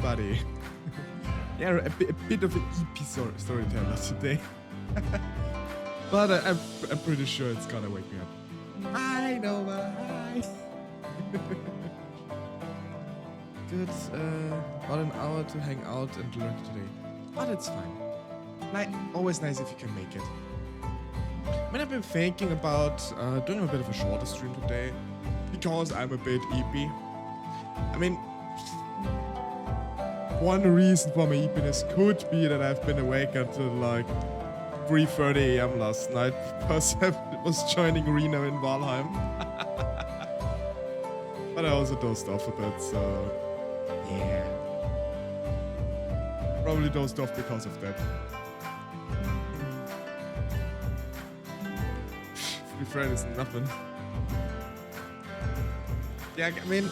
everybody. Yeah, a bit of an EP storyteller today. But I'm pretty sure it's gonna wake me up. I know why. Good, about an hour to hang out and learn today. But it's fine. Like, always nice if you can make it. I mean, I've been thinking about doing a bit of a shorter stream today because I'm a bit EP. I mean, one reason for my EPness could be that I've been awake until like 3:30 AM last night because I was joining Reno in Valheim. But I also dozed off a bit, so yeah. Probably dozed off because of that. Free Friday is nothing. Yeah, I mean,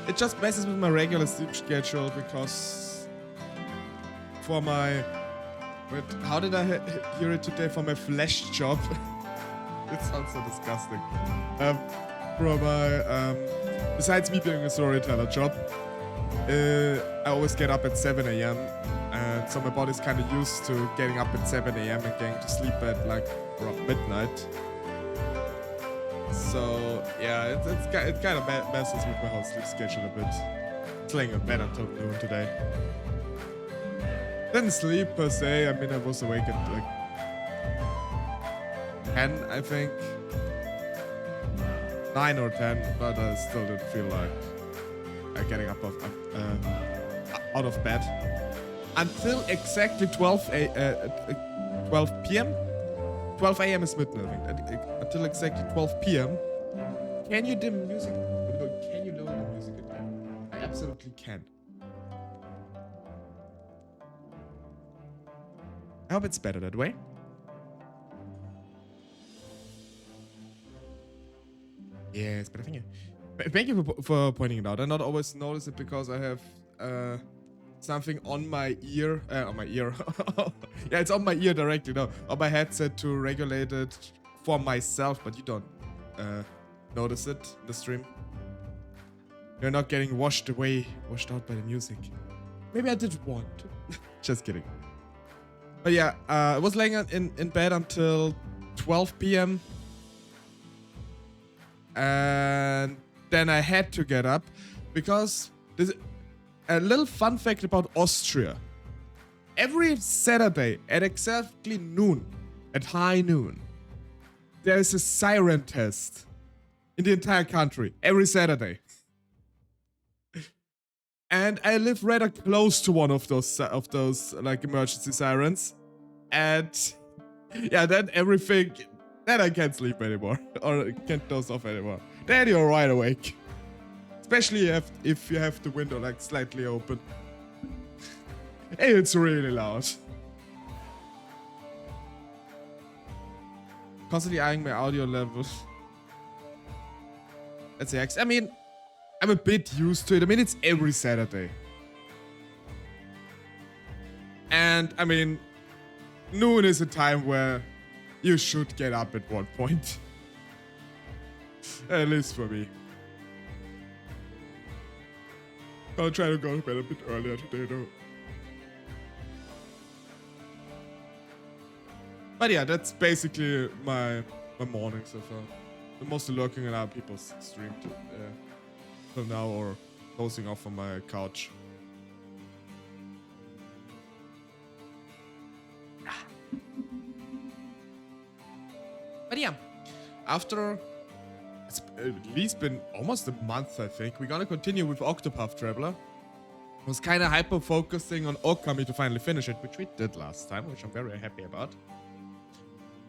it just messes with my regular sleep schedule because for my... Wait, how did I hear it today? For my flesh job. It sounds so disgusting. For my, besides me being a storyteller job, I always get up at 7 AM. And so my body's kind of used to getting up at 7 AM and getting to sleep at like around midnight. So yeah, it kind of messes with my whole sleep schedule a bit. It's laying in bed until noon today. Didn't sleep per se. I mean, I was awake at like 10, I think. 9 or 10, but I still didn't feel like getting up out of bed until exactly 12 p.m. 12 a.m. is midnight. Until exactly 12 p.m. Can you dim music? Can you lower the music again? I absolutely can. I hope it's better that way. Yes, but I think thank you for pointing it out. I not always notice it because I have something on my ear. Yeah, it's on my ear directly now. On my headset to regulate it for myself, but you don't notice it in the stream. You're not getting washed out by the music. Maybe I did want to. Just kidding. But yeah, I was laying in bed until 12 p.m. And then I had to get up because there's a little fun fact about Austria. Every Saturday at exactly noon, at high noon, there is a siren test in the entire country. Every Saturday. And I live rather close to one of those like emergency sirens. And yeah, then everything, then I can't sleep anymore or can't doze off anymore. Then you're right awake. Especially if you have the window like slightly open. It's really loud. Constantly eyeing my audio levels. That's the X. I mean, I'm a bit used to it. I mean, it's every Saturday. And I mean, noon is a time where you should get up at one point. At least for me. I'll try to go to bed a bit earlier today though. But yeah, that's basically my morning so far. I'm mostly lurking at other people's stream till now or dozing off on my couch. But yeah, after it's at least been almost a month, I think, we're gonna continue with Octopath Traveler. I was kind of hyper-focusing on Okami to finally finish it, which we did last time, which I'm very happy about.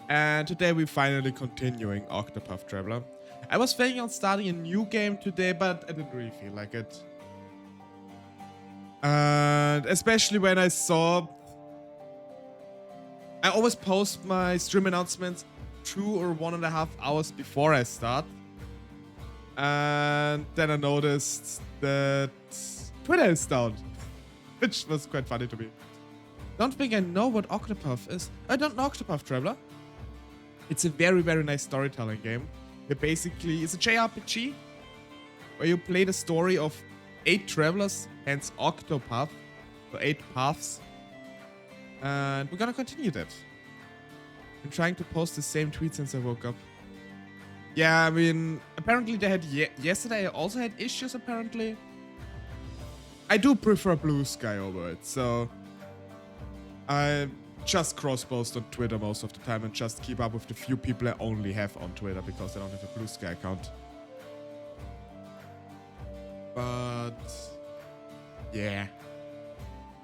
And today we're finally continuing Octopath Traveler. I was thinking on starting a new game today, but I didn't really feel like it. And especially when I saw... I always post my stream announcements 2 or 1.5 hours before I start. And then I noticed that Twitter is down. Which was quite funny to me. Don't think I know what Octopath is. I don't know Octopath Traveler. It's a very, very nice storytelling game. It basically is a JRPG where you play the story of 8 travelers, hence Octopath, so 8 paths. And we're gonna continue that. I'm trying to post the same tweet since I woke up. Yeah, I mean, apparently they had yesterday I also had issues apparently. I do prefer Blue Sky over it, so I just cross-post on Twitter most of the time and just keep up with the few people I only have on Twitter because I don't have a Blue Sky account. But yeah,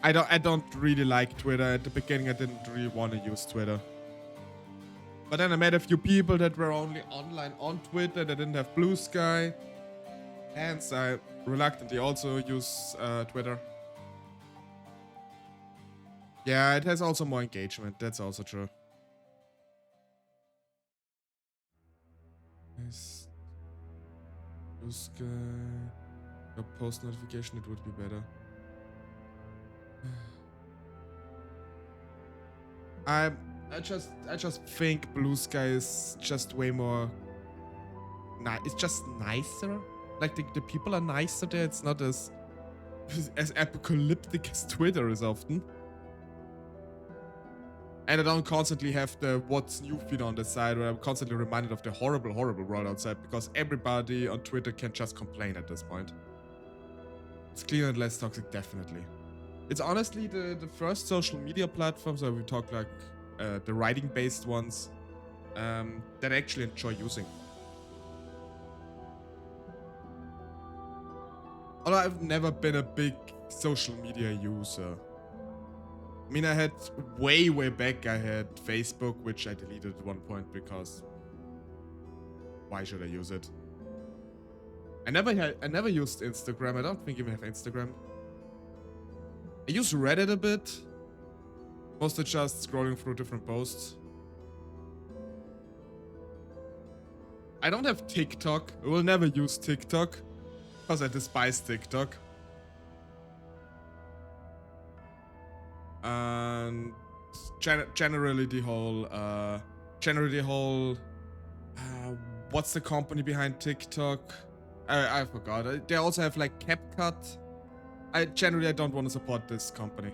I don't really like Twitter. At the beginning I didn't really want to use Twitter. But then I met a few people that were only online on Twitter that didn't have Blue Sky. Hence I reluctantly also use Twitter. Yeah, it has also more engagement. That's also true. Nice. Blue Sky. A post notification, it would be better. I just think Blue Sky is just way more nice. It's just nicer. Like the people are nicer there. It's not as apocalyptic as Twitter is often. And I don't constantly have the what's new feed on the side where I'm constantly reminded of the horrible, horrible world outside because everybody on Twitter can just complain at this point. It's cleaner and less toxic, definitely. It's honestly the first social media platform, so we talk like the writing-based ones, that I actually enjoy using. Although I've never been a big social media user. I mean, I had way back, I had Facebook, which I deleted at one point because why should I use it? I never used Instagram. I don't think I even have Instagram. I use Reddit a bit. Mostly just scrolling through different posts. I don't have TikTok. I will never use TikTok because I despise TikTok. And generally the whole what's the company behind TikTok? I forgot. They also have like CapCut. I don't want to support this company.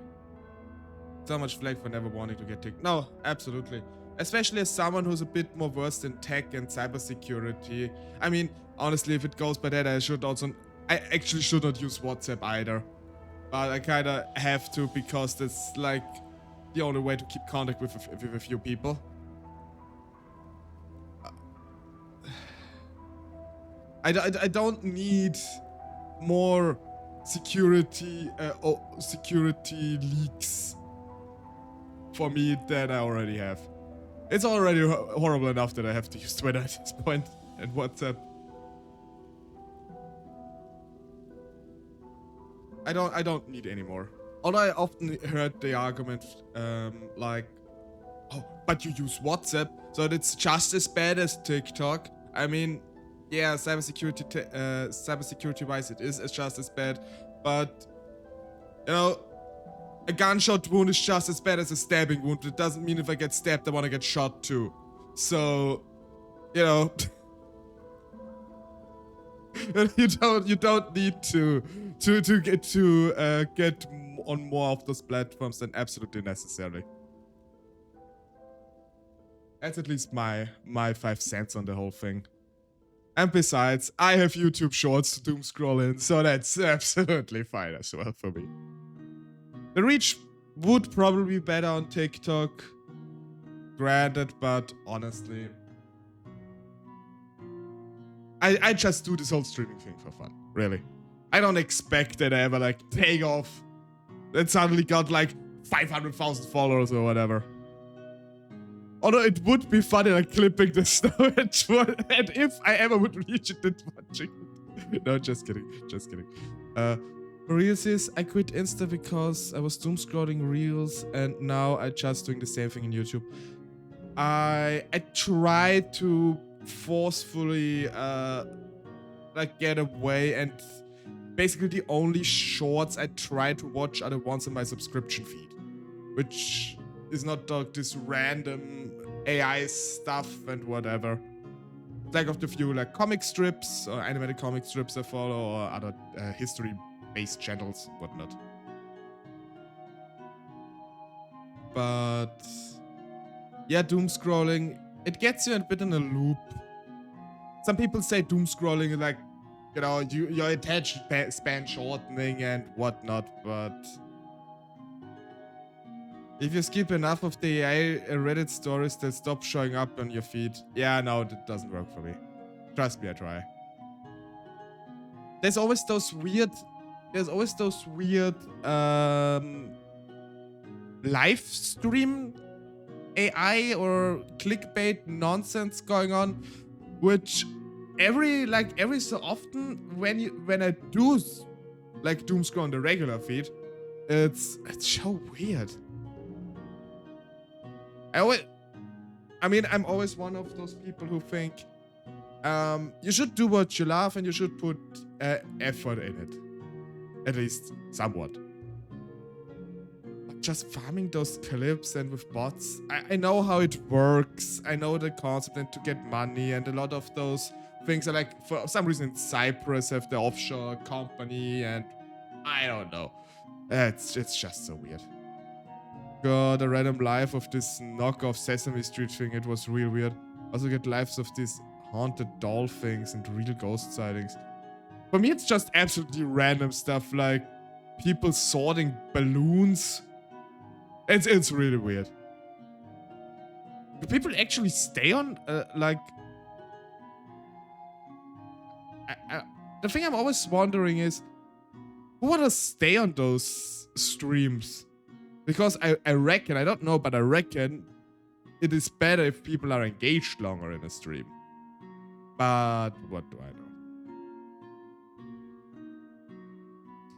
So much flag for never wanting to get TikTok. No, absolutely. Especially as someone who's a bit more versed in tech and cybersecurity. I mean, honestly, if it goes by that, I actually should not use WhatsApp either. But I kinda have to because that's like the only way to keep contact with a few people. I don't need more security leaks for me than I already have. It's already horrible enough that I have to use Twitter at this point and WhatsApp. I don't need any more. Although I often heard the argument like, oh, but you use WhatsApp, so it's just as bad as TikTok. I mean, yeah, cybersecurity wise, it's just as bad, but you know, a gunshot wound is just as bad as a stabbing wound. It doesn't mean if I get stabbed, I want to get shot too. So, you know, you don't need to get on more of those platforms than absolutely necessary. That's at least my 5 cents on the whole thing. And besides, I have YouTube Shorts to doom scroll in, so that's absolutely fine as well for me. The reach would probably be better on TikTok, granted, but honestly, I just do this whole streaming thing for fun, really. I don't expect that I ever like take off and suddenly got like 500,000 followers or whatever. Although it would be funny like clipping the snow and if I ever would reach it and watching it. No, just kidding. Maria says, I quit Insta because I was doom scrolling reels and now I'm just doing the same thing in YouTube. I tried to forcefully like get away, and basically the only shorts I try to watch are the ones in my subscription feed, which is not this random AI stuff and whatever. Like of the few like comic strips or animated comic strips I follow or other history base channels, whatnot. But yeah, doom scrolling, it gets you a bit in a loop. Some people say doom scrolling is like, you know, your attention span shortening and whatnot, but if you skip enough of the AI Reddit stories, they'll stop showing up on your feed. Yeah, no, that doesn't work for me. Trust me, I try. There's always those weird live stream AI or clickbait nonsense going on, which every so often when I do like doom scroll on the regular feed, it's so weird. I'm always one of those people who think you should do what you love and you should put effort in it, at least somewhat. Just farming those clips and with bots, I know how it works. I know the concept and to get money, and a lot of those things are like, for some reason Cyprus have the offshore company, and I don't know. It's just so weird. Got a random live of this knockoff Sesame Street thing. It was real weird. Also get lives of these haunted doll things and real ghost sightings. For me, it's just absolutely random stuff like people sorting balloons. It's really weird. Do people actually stay on like? The thing I'm always wondering is, who wanna stay on those streams? Because I reckon, I don't know, but I reckon it is better if people are engaged longer in a stream. But what do I know?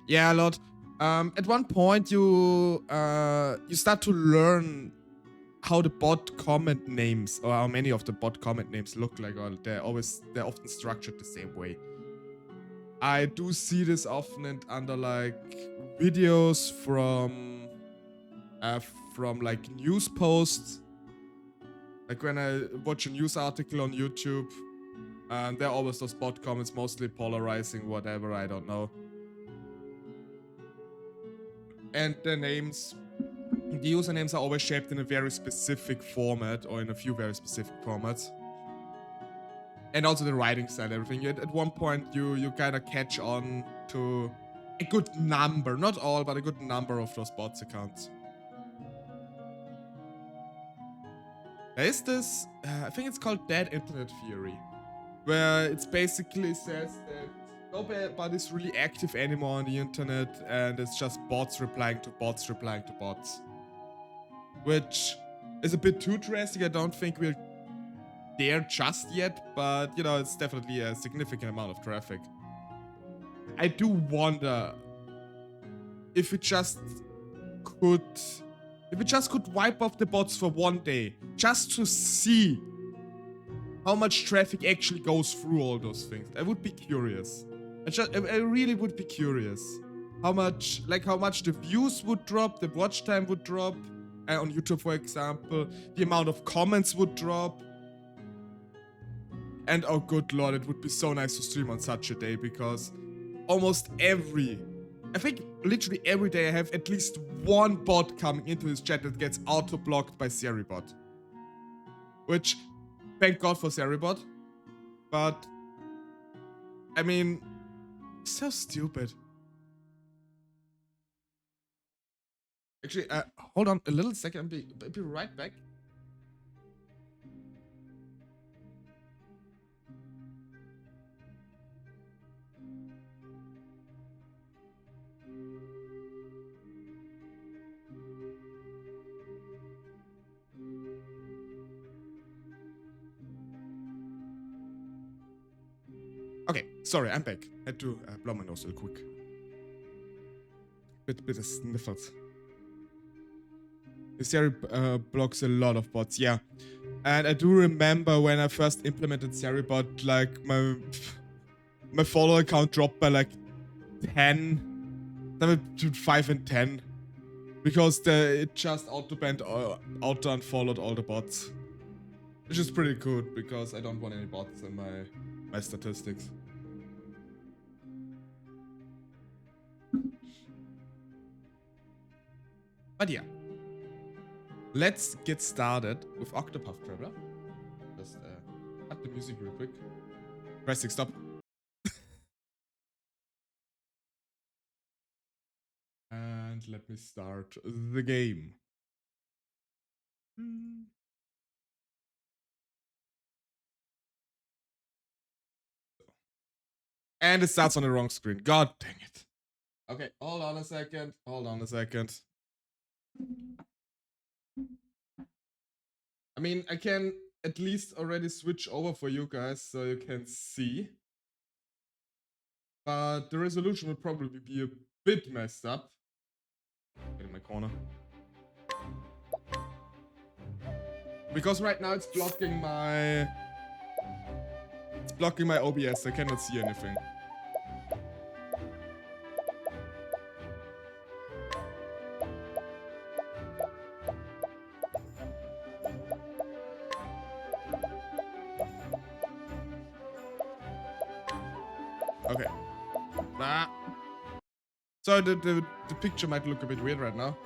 Yeah, a lot. At one point you start to learn how the bot comment names, or how many of the bot comment names look like, or they're often structured the same way. I do see this often under like videos from like news posts. Like when I watch a news article on YouTube, there are always those bot comments, mostly polarizing, whatever, I don't know. And the usernames are always shaped in a very specific format, or in a few very specific formats. And also the writing style and everything. At one point, you kind of catch on to a good number, not all, but a good number of those bots accounts. There is this, I think it's called Dead Internet Theory, where it basically says that nobody's really active anymore on the internet, and it's just bots replying to bots replying to bots. Which is a bit too drastic. I don't think we're there just yet, but you know, it's definitely a significant amount of traffic. I do wonder if we just could wipe off the bots for one day, just to see how much traffic actually goes through all those things. I would be curious. I really would be curious how much the views would drop, the watch time would drop, on YouTube, for example, the amount of comments would drop. And oh good lord, it would be so nice to stream on such a day, because almost I think literally every day I have at least one bot coming into his chat that gets auto-blocked by Seribot. Which, thank god for Seribot. But, I mean, so stupid. Actually, hold on a little second, I'll be right back. Okay, sorry, I'm back. Had to blow my nose real quick. Bit of sniffles. The Seri blocks a lot of bots, yeah. And I do remember when I first implemented Seribot, like my follower count dropped by like 10, between 5 and 10, because it just auto-unfollowed all the bots, which is pretty good because I don't want any bots in my statistics. But yeah. Let's get started with Octopath Traveler. Just cut the music real quick. Pressing stop. And let me start the game. And it starts on the wrong screen. God dang it. Okay, hold on a second. Hold on a second. I mean, I can at least already switch over for you guys so you can see. But the resolution will probably be a bit messed up. Get in my corner. Because right now it's blocking my... It's blocking my OBS. I cannot see anything. Okay. Ah. So the picture might look a bit weird right now.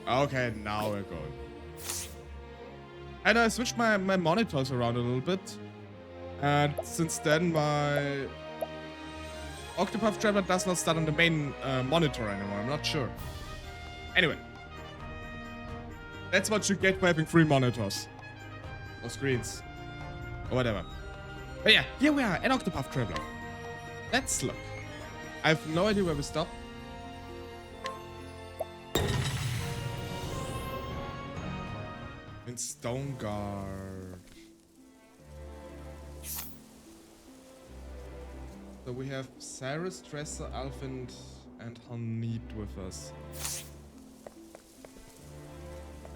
Okay, now we're going. And I switched my monitors around a little bit. And since then my Octopath Traveler does not start on the main monitor anymore. I'm not sure. Anyway. That's what you get for having 3 monitors. Or screens. Or whatever. But yeah, here we are, an Octopath Traveler. Let's look. I have no idea where we stop. In Stoneguard. So we have Cyrus, Tresser, Alvin, and Hanit with us.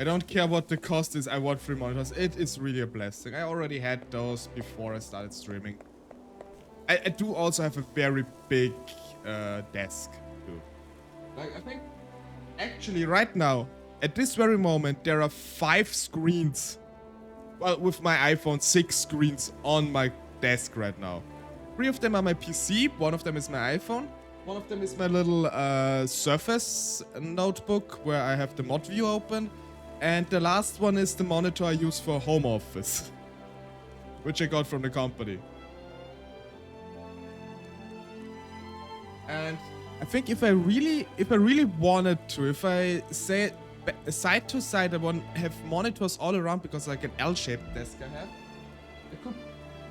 I don't care what the cost is, I want 3 monitors. It is really a blessing. I already had those before I started streaming. I do also have a very big desk too. Like, I think actually right now, at this very moment, there are 5 screens. Well, with my iPhone, 6 screens on my desk right now. 3 of them are my PC, 1 of them is my iPhone. 1 of them is my little Surface notebook where I have the mod view open. And the last one is the monitor I use for home office. Which I got from the company. And I think if I really wanted to, if I say side to side, I want to have monitors all around because like an L-shaped desk I have, I could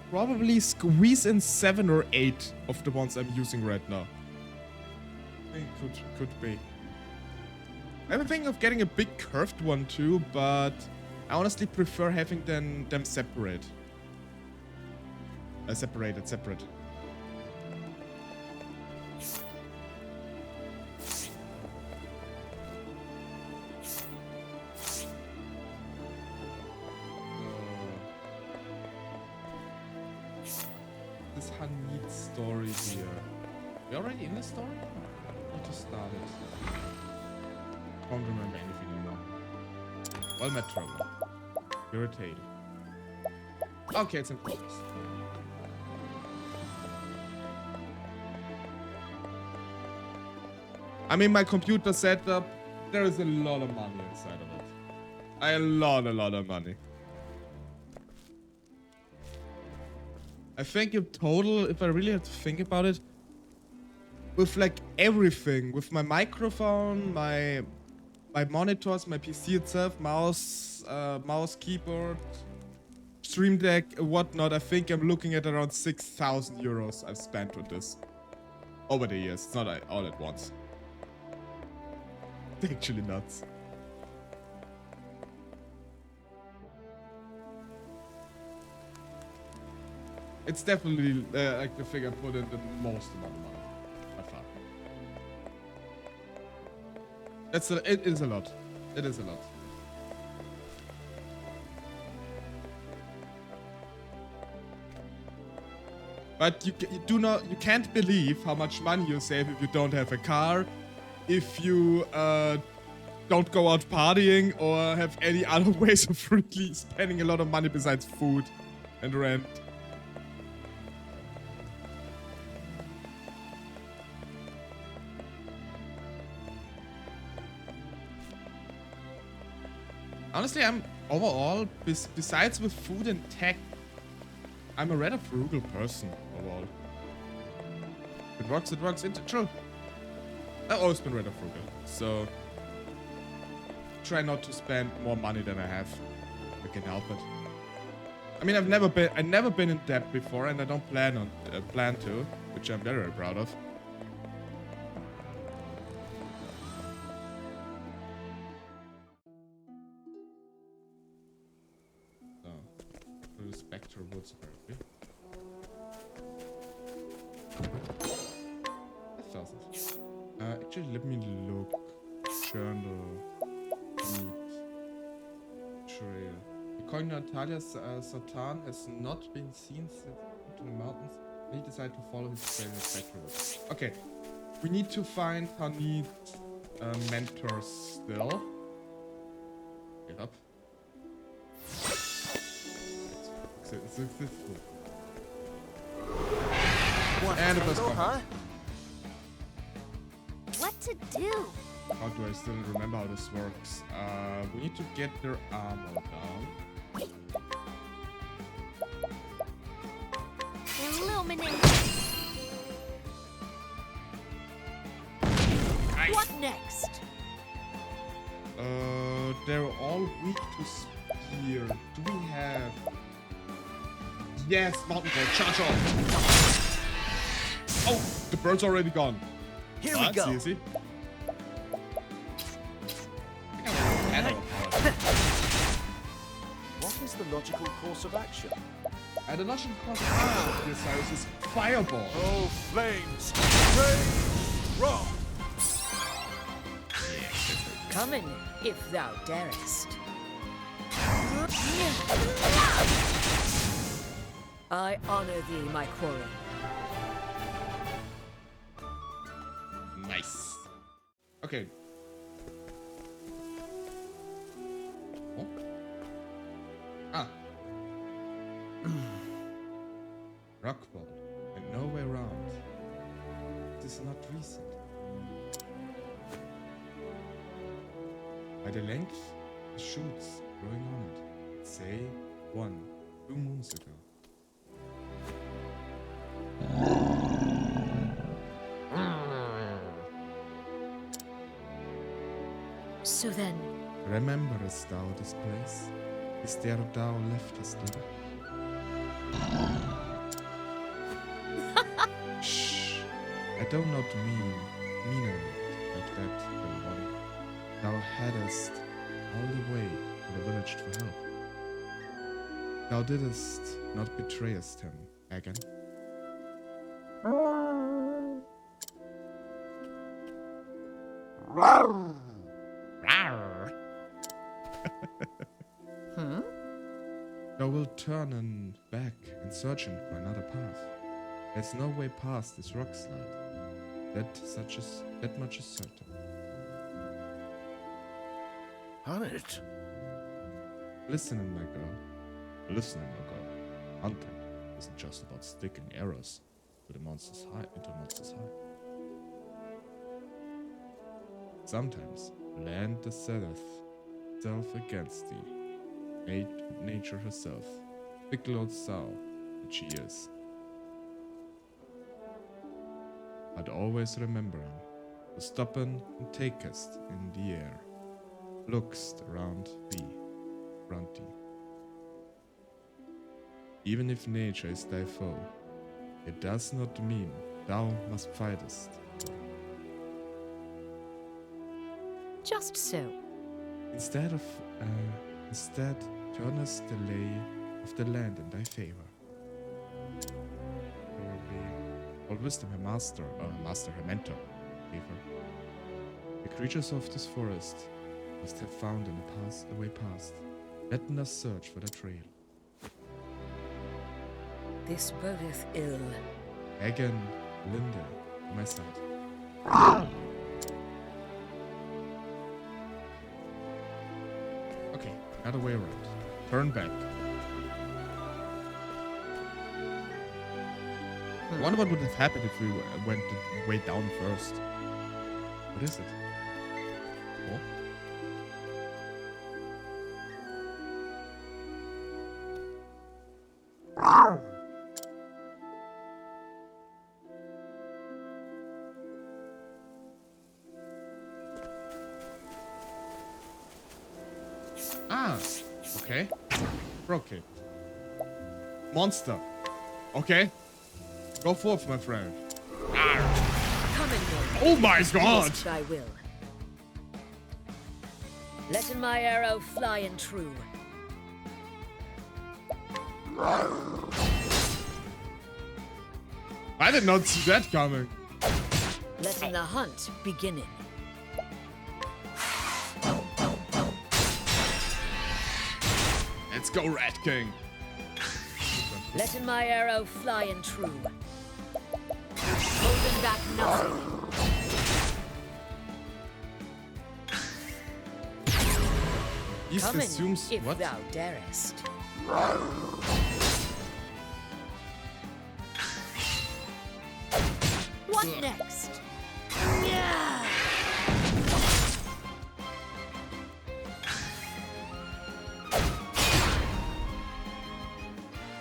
probably squeeze in 7 or 8 of the ones I'm using right now. I think could be. I'm thinking of getting a big curved one too, but I honestly prefer having them separate. Separate. This Hanit story here. We're already in the story? Need to start it. Don't remember anything anymore. Well met, Trevor. You're a tail. Okay, it's in progress. I mean, my computer setup, there is a lot of money inside of it. A lot of money. I think in total, if I really have to think about it, with like everything, with my microphone, my monitors, my PC itself, mouse, keyboard, stream deck, whatnot, I think I'm looking at around 6,000 euros I've spent with this. Over the years, it's not all at once. It's actually nuts. It's definitely like the thing I put in the most amount of money by far. It is a lot. It is a lot. But you can't believe how much money you save if you don't have a car, if you don't go out partying or have any other ways of really spending a lot of money besides food and rent. Honestly, I'm overall, besides with food and tech, I'm a rather frugal person overall. It works, it works. True. I've always been rather frugal, so try not to spend more money than I have. I can help it. I mean, I've never been in debt before, and I don't plan to, which I'm very, very proud of. So, through the Spectre Woods apparently. 1,000. Actually, let me look. Journal. Meat. Trail. According to Natalia, Satan has not been seen since to the mountains. He decided to follow his trail in the Spectre Woods. Okay. We need to find Hanid's mentor still. Get up. Successful. And the first combat. What to do? How do I still remember how this works? We need to get their armor down. Illuminate. Nice. What next? They're all weak to spear. Do we have... Yes, mountain goat, charge on! Oh, the bird's already gone. Here we go. That's easy. What is the logical course of action? The logical course of action this house is fireball. Oh, flames! Rain! Rock! Come in, if thou darest. I honor thee, my quarry. Nice. Okay. Oh. Ah. Rockfall. And no way around. This is not recent. By the length, the shoots growing on it. Say 2 moons ago. So then, Rememberest thou this place? Is there thou leftest little? Shh. I do not mean it like that, little one. Thou hadst all the way to the village for help. Thou didst not betrayest him, Hagen. Thou wilt turn and back and searching for another path. There's no way past this rock slide. That much is certain. Hanit. Listen, my girl. Listen, my girl. Hunting isn't just about sticking arrows into monsters' heart. Sometimes land deserteth itself against thee. Nature herself, fickle old sow that she is. But always remembering to stoppen and takest in the air, lookst around thee. Even if nature is thy foe, it does not mean thou must fightest. just so. Instead, turnest the lay of the land in thy favor. Old wisdom, her master, her mentor, gave her. The creatures of this forest must have found in the way past, letting us search for the trail. This bodeth ill. Hagen, Linda, on my side. Okay, another way around. Turn back. I wonder what would have happened if we went the way down first. What is it? Oh. Ah, okay. Okay. Monster. Okay. Go forth, my friend. Come in, then. Oh my god! Risk thy will. Letting my arrow fly and true. I did not see that coming. Letting the hunt beginning. Let's go, Rat King. Letting my arrow fly and true. Holding back nothing. East Come in, assumes if what? thou darest. What next? Yeah!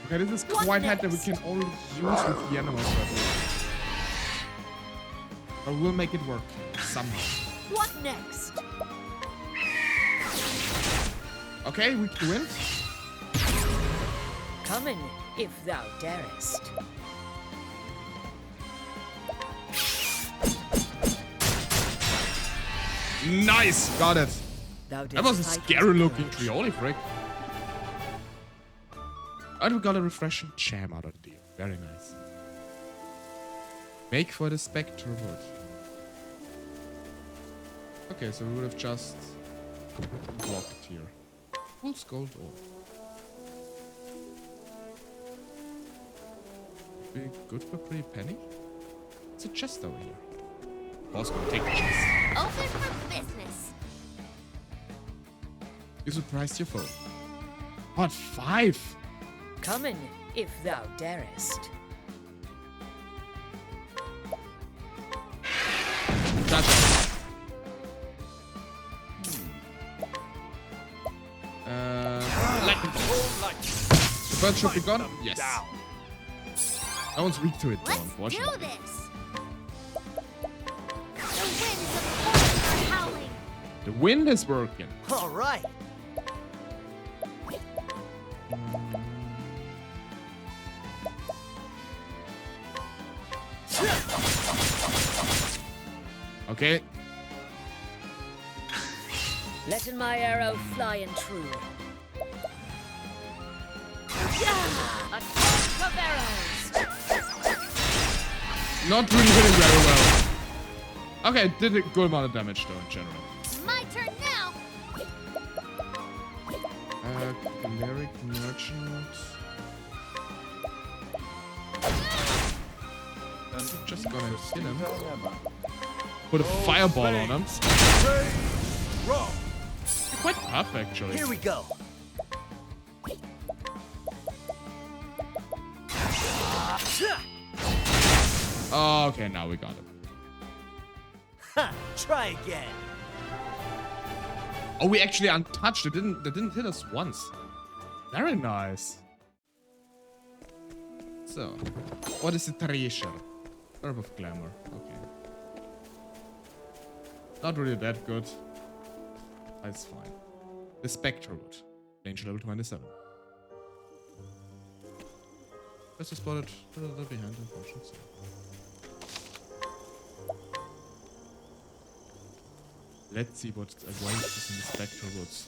Okay, this is What quite hard that we next? can only use with the animals right now. But we'll make it work somehow. What next? Okay, we win. Come in, if thou darest. Nice, got it. Thou That was a didst fight scary with looking courage. tree, holy frick. And we got a refreshing jam out of the deal. Very nice. Make for the Spectre Wood. Okay, so we would have just blocked here. Fool's Gold ore. Be good for pretty penny. It's a chest over here. Boss gonna take the chest. Open for business. You surprised your foe. What, 5? Come in, if thou darest. Gotcha. Lightning bolt. The bird should be gone? Yes. No one's weak to it, though, Let's do unfortunately. this. The winds of fortune are howling. The wind is working. All right. Okay. Letting my arrow fly and true. Yeah! A torrent of arrows! Not really hitting very well. Okay, did a good amount of damage, though, in general. My turn now. Cleric Merchant. Just gonna hit him. Put a fireball on him. Wrong. Quite tough, actually. Here we go. Oh, okay, now we got him. Ha! Try again. Oh, we actually untouched. It didn't hit us once. Very nice. So, what is the treasure? Herb of Glamour. Okay. Not really that good. That's fine. The Spectre Wood. Danger level 27. Just spotted a little behind, unfortunately. Let's see what awaits in the Spectre Woods.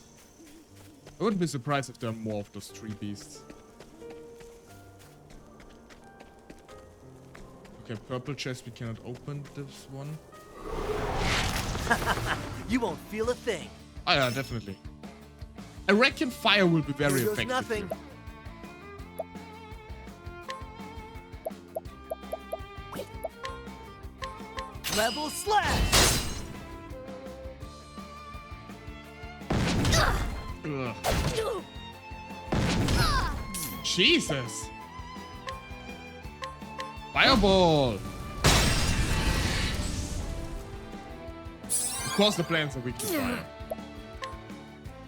I wouldn't be surprised if there are more of those tree beasts. Okay, purple chest, we cannot open this one. You won't feel a thing. Oh yeah, definitely. I reckon fire will be very Here goes effective. nothing. Here. Level slash. Ugh. Jesus! Fireball! Of course the plants are weak to fire.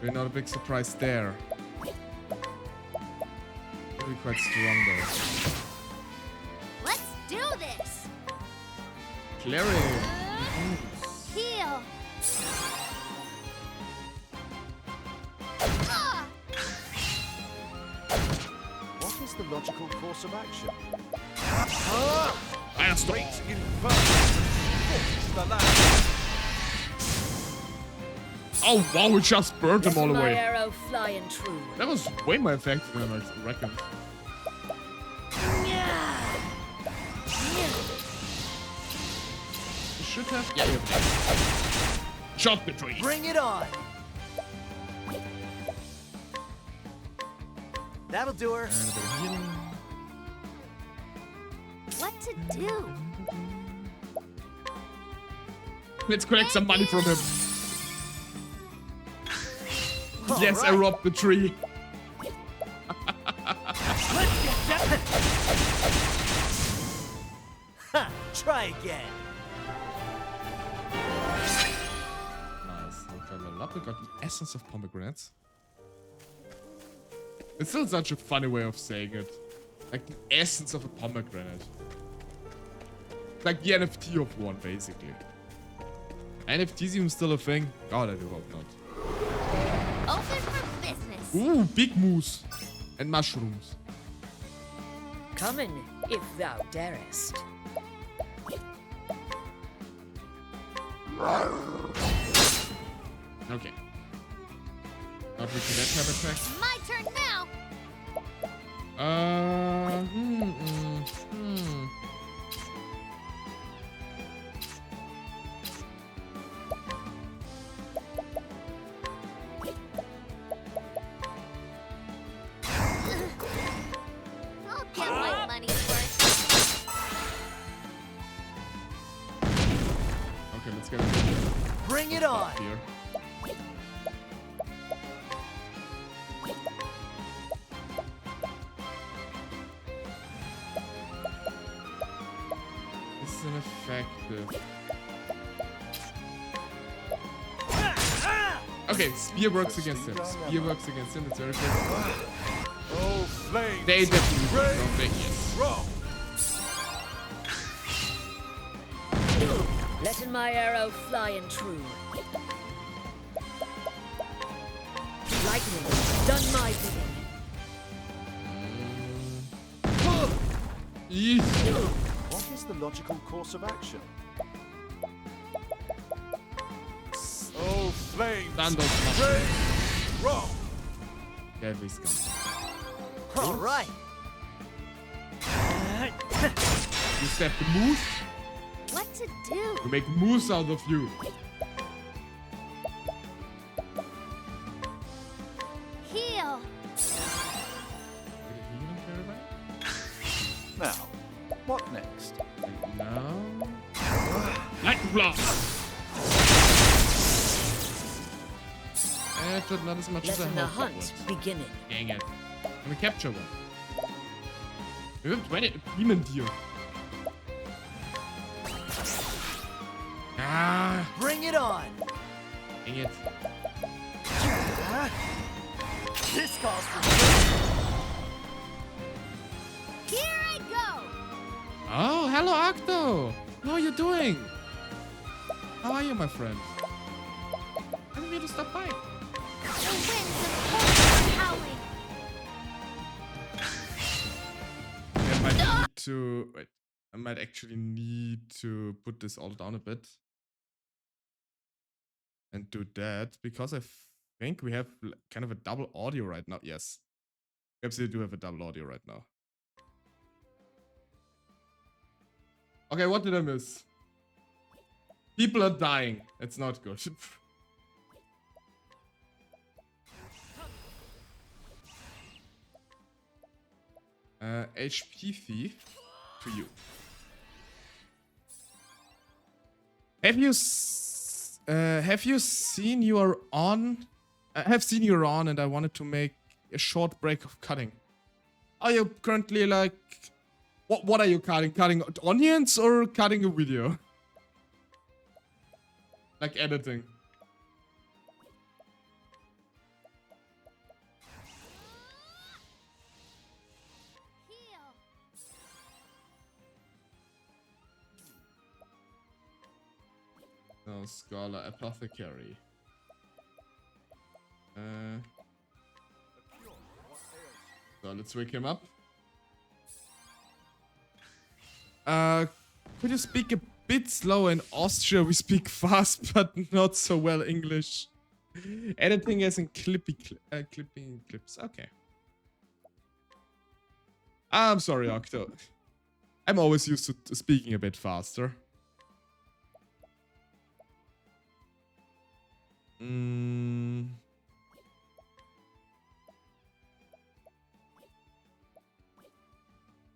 We're not a big surprise there. Really quite strong though. Let's do this. Cleric. Heal. Ah! What is the logical course of action? Fire stop. Oh wow, it just burned them all Letting my away. arrow fly and true. That was way more effective than I reckoned. You should have. Yeah, you have. Shot the tree. Bring it on. That'll do her. And a bit of healing. What to do? Let's collect some money from him. All Yes, I right. robbed the tree. Let's get that. Ha! Try again. Nice. Okay, level up. We got the essence of pomegranates. It's still such a funny way of saying it. Like the essence of a pomegranate. Like the NFT of one, basically. NFTs even still a thing? God, I do hope not. Open for business. Ooh, big moose. And mushrooms. Come in, if thou darest. Okay. Not with that type of attack. My turn now. I'll get my money's worth. Okay, let's get it Bring it on. here. This is ineffective. Okay, spear works against him. Spear works against him. It's very good. Oh, flame. They definitely win from big, yes. Roll. Letting my arrow fly and true. Lightning, done my bidding. Eesh. What is the logical course of action? Oh, flame. Stand up, mushrooms. Roll. Deadly scum. All right. You step the moose, What to do? we make moose out of you. Heal. Now, what next? Now. Lightning blast! Not as much as I Letting the hoped it hunt would. beginning. Dang it. Can we capture one? We have 20 demon deer. Ah, Bring it on. dang it. This calls for Here I go. Oh, hello, Octo. How are you doing? How are you, my friend? I didn't mean to stop by. The winds of force are howling. I might need to wait. I might actually need to put this all down a bit and do that because I think we have kind of a double audio right now. Yes, we absolutely do have a double audio right now. Okay, what did I miss? People are dying. It's not good. HP thief to you. Have you seen you're on? I have seen you're on, and I wanted to make a short break of cutting. Are you currently like? What are you cutting? Cutting onions or cutting a video? Like editing. Scholar, Apothecary. So let's wake him up. Could you speak a bit slow? In Austria we speak fast but not so well English. Editing as in clipping clips. Okay. I'm sorry, Octo. I'm always used to speaking a bit faster.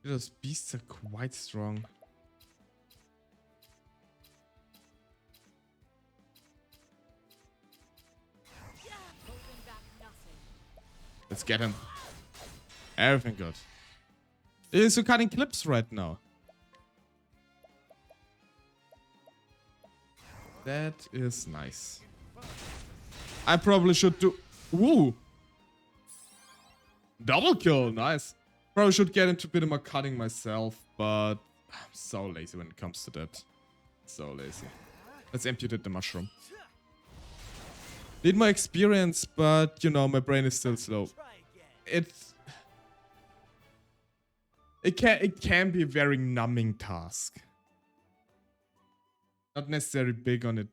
Those beasts are quite strong. Let's get him. Everything good. Is you cutting clips right now? That is nice. I probably should do... Woo! Double kill, nice. Probably should get into a bit more cutting myself, but I'm so lazy when it comes to that. So lazy. Let's amputate the mushroom. Need more experience, but you know, my brain is still slow. It can be a very numbing task. Not necessarily big on it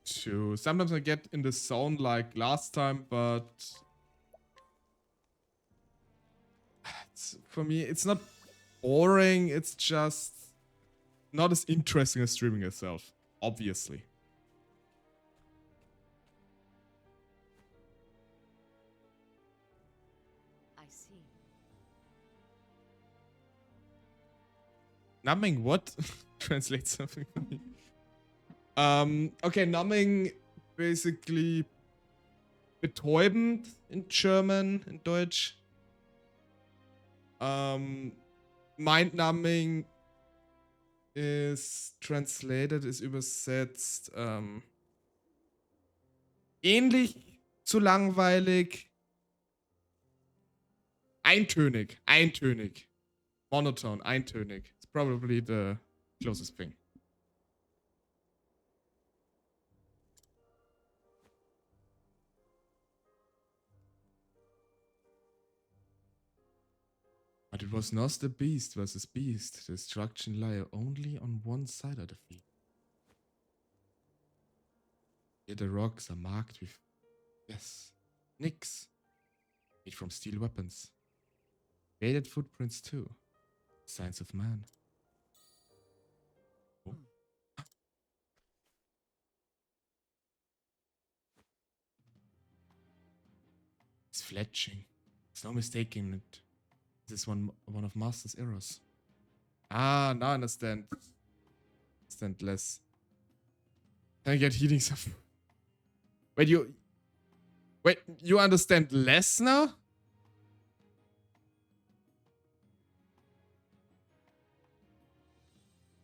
too. Sometimes I get in the zone like last time, but for me, it's not boring. It's just not as interesting as streaming itself, obviously. I see. Numbing what? Translate something for me. Okay, numbing basically betäubend in German, in Deutsch. Mind numbing is translated, ist übersetzt ähnlich zu langweilig. Eintönig, eintönig. Monotone, eintönig. It's probably the closest thing. But it was not the beast versus beast. The destruction lay only on one side of the field. Here the rocks are marked with, yes, nicks made from steel weapons. Faded footprints too. Signs of man. Oh. It's fletching. There's no mistaking it. This is one of Master's errors. Ah, now I understand. Understand less. Can I get healing stuff? Wait, you understand less now?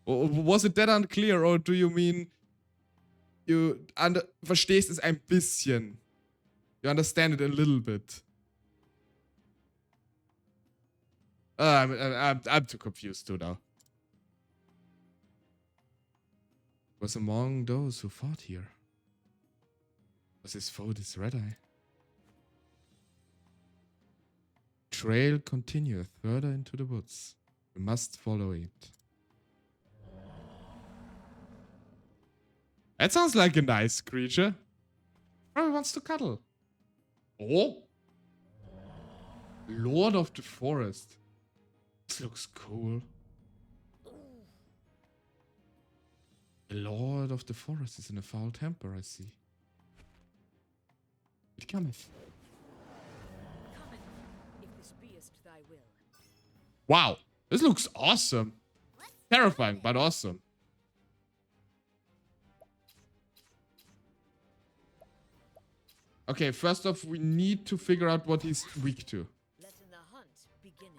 Or was it that unclear, or do you mean you verstehst es ein bisschen? You understand it a little bit. I'm too confused too now. Was among those who fought here. Was his foe this red eye? Trail continueth further into the woods. We must follow it. That sounds like a nice creature. Probably wants to cuddle. Oh? Lord of the Forest. This looks cool. The Lord of the Forest is in a foul temper, I see. It cometh. Cometh, if this beest thy will. Wow, this looks awesome. Terrifying, but awesome. Okay, first off, we need to figure out what he's weak to. Letting the hunt begin.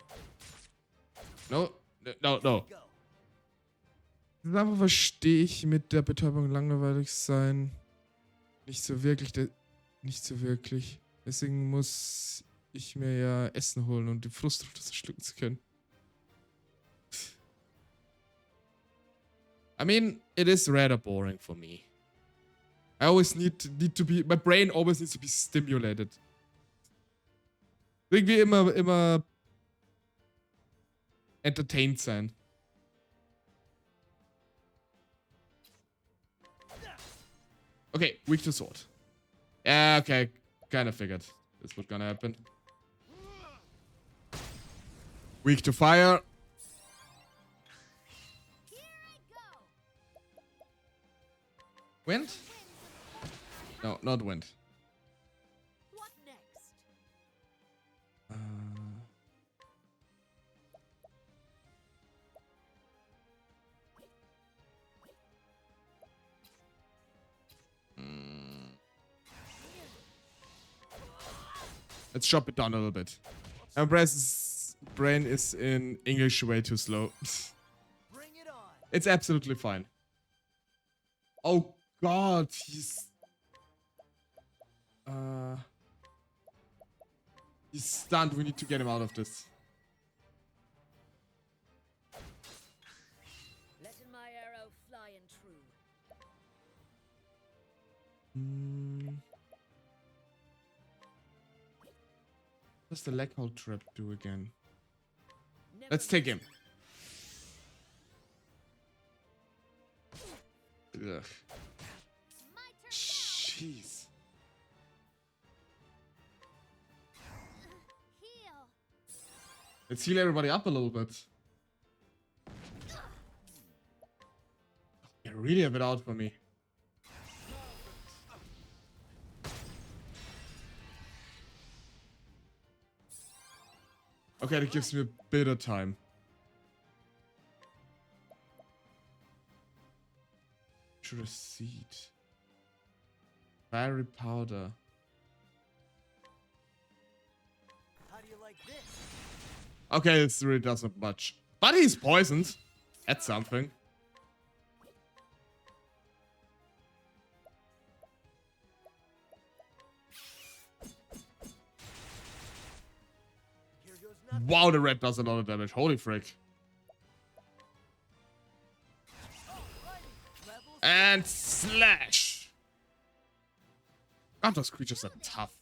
No. Einfach verstehe ich mit der Betäubung langweilig sein. Nicht so wirklich. Nicht so wirklich. Deswegen muss ich mir ja Essen holen, um die Frust runterschlucken zu können. I mean, it is rather boring for me. I always need to be, my brain always needs to be stimulated. Irgendwie immer entertained sein. Okay, weak to sword. Yeah, okay. Kind of figured this was gonna happen. Weak to fire. Wind? No, not wind. What next? Let's chop it down a little bit. My brain is in English way too slow. Bring it on. It's absolutely fine. Oh god, he's stunned. We need to get him out of this. Letting my arrow fly and true. What's the leg hold trap do again? Never Let's take him. Ugh. Jeez. Heal. Let's heal everybody up a little bit. Yeah, really have it out for me. Okay, that gives me a bit of time. Seed. Fiery powder. How do you like this? Okay, this really doesn't much. But he's poisoned. That's something. Here goes nothing. Wow, the red does a lot of damage. Holy frick. Levels. And slash. God, those creatures are tough.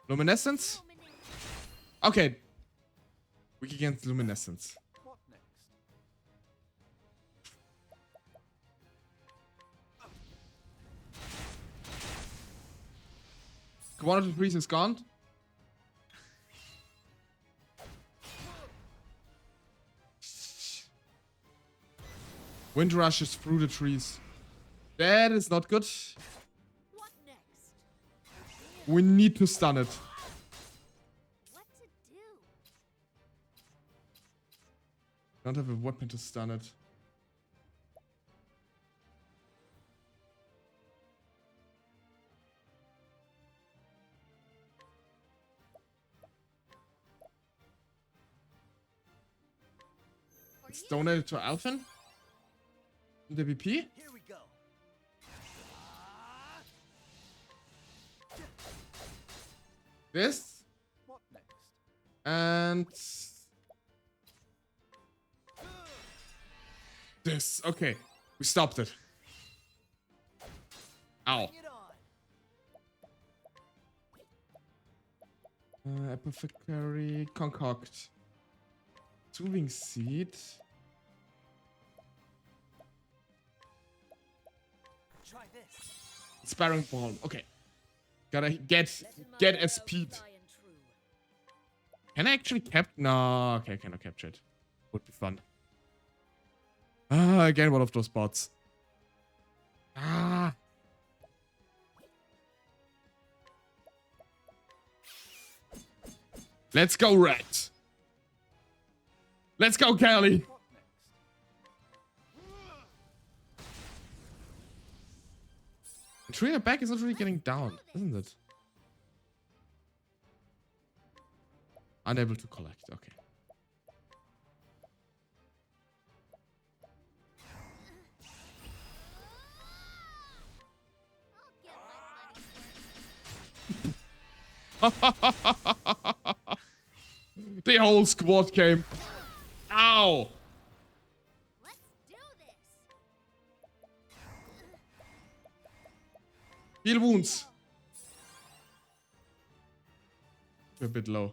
Luminescence? Okay. Weak against luminescence. What next? Commodity priest is gone. Wind rushes through the trees. That is not good. What next? We need to stun it. What to do? Don't have a weapon to stun it. Let's donate it to Alphen. In the VP. Here we go. This. What next? And this. Okay. We stopped it. Ow. Bring it on. Apothecary. Concoct. Soothing seed. Try this. Sparring ball. Okay. Gotta get Letting my a speed. arrow fly and true. Can I actually no, okay, I cannot capture it. Would be fun. Ah, again one of those bots. Ah. Let's go, Red. Let's go, Kelly. What next? The tree in the back is not really getting down, isn't it? Unable to collect. Okay. I'll get my money. The whole squad came. Ow. Let's do this. Heal wounds. We're a bit low.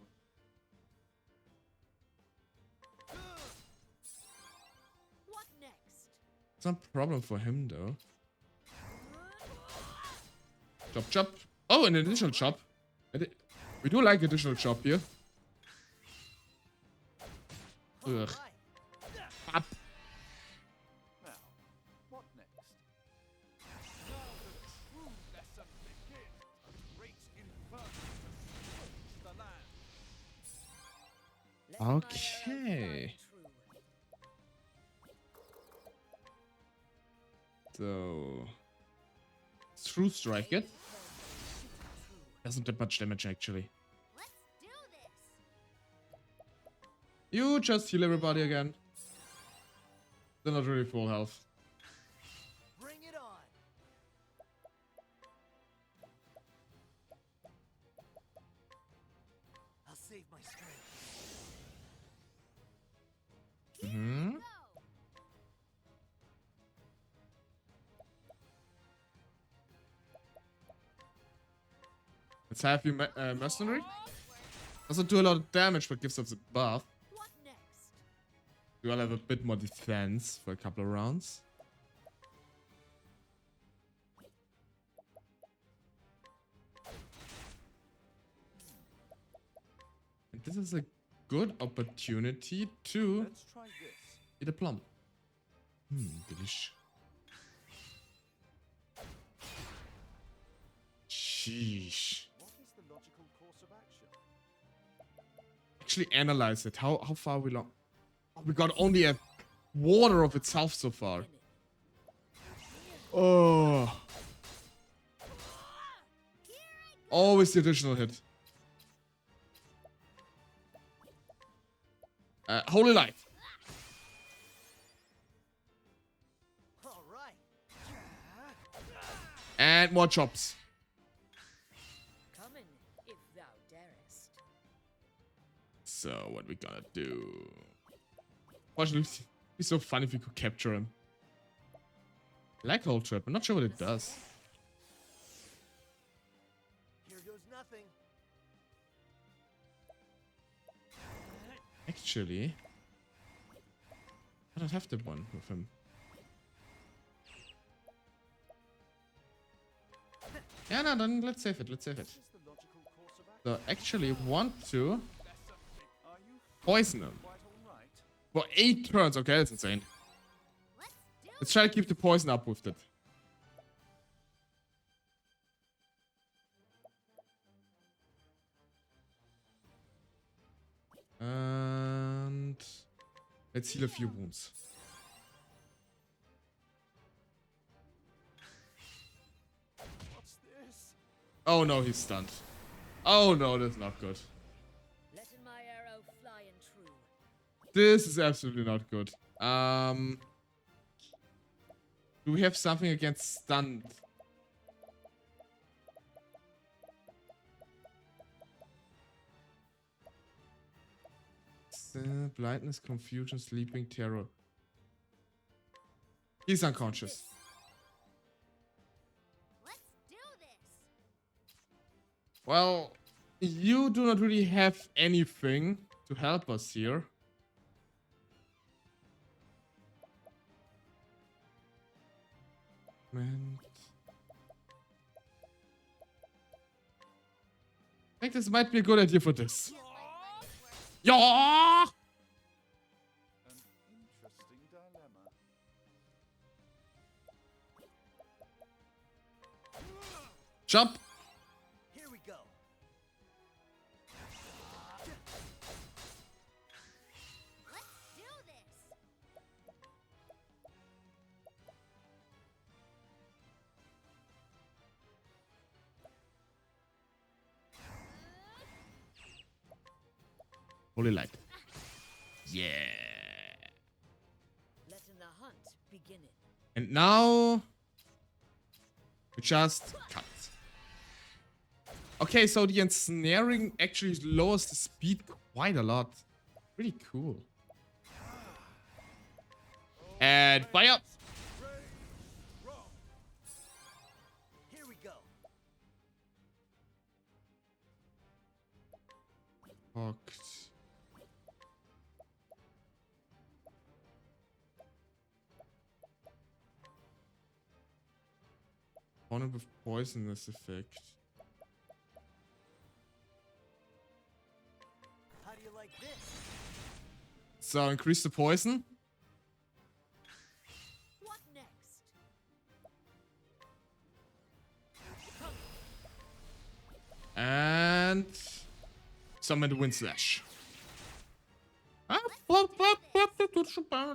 What next? It's not a problem for him though. Chop, chop. Oh, an additional chop. We do like additional chop here. Ugh. Right. Up. Now, what next? True lesson begins. Great inferno to the land. Let my arrow Okay. fly true. So, true strike it. Doesn't do much damage actually. Let's do this. You just heal everybody again. They're not really full health. Bring it on. I'll save my strength. Hmm. Go. Let's have you mercenary. Doesn't do a lot of damage, but gives us a buff. What next? We all have a bit more defense for a couple of rounds. And this is a good opportunity to Let's try this. eat a plum. Delish. Sheesh. What is the logical course of action? Actually analyze it. How far we long? Oh, we got only a quarter of its health so far. Oh. Always the additional hit. Holy light. All right. And more chops. Come in, if thou darest. So what we gonna do? Fortunately, it'd be so fun if we could capture him. Black hole trap. I'm not sure what it does. Here goes nothing. Actually, I don't have the one with him. Yeah, no, then let's save it. Let's save it. What is the logical course of action? So actually want to Are you poison him quite all right? for 8 turns. Okay, that's insane. Let's do Let's try to keep the poison up with it. And let's heal a few wounds. What's this? Oh no, he's stunned. Oh no, that's not good. Let my arrow fly and true. This is absolutely not good. Do we have something against stunned? Blindness, confusion, sleeping, terror. He's unconscious. Let's do this. Well, you do not really have anything to help us here. Man. I think this might be a good idea for this. Yeah! An interesting dilemma. Jump! Here we go. Let's do this. Holy light. Yeah. Letting the hunt begin. And now we just cut. Okay, so the ensnaring actually lowers the speed quite a lot. Pretty cool. And fire! Here we go. Fucked. Opponent with poisonous effect. How do you like this? So increase the poison. What next? And summon the wind slash. Ah,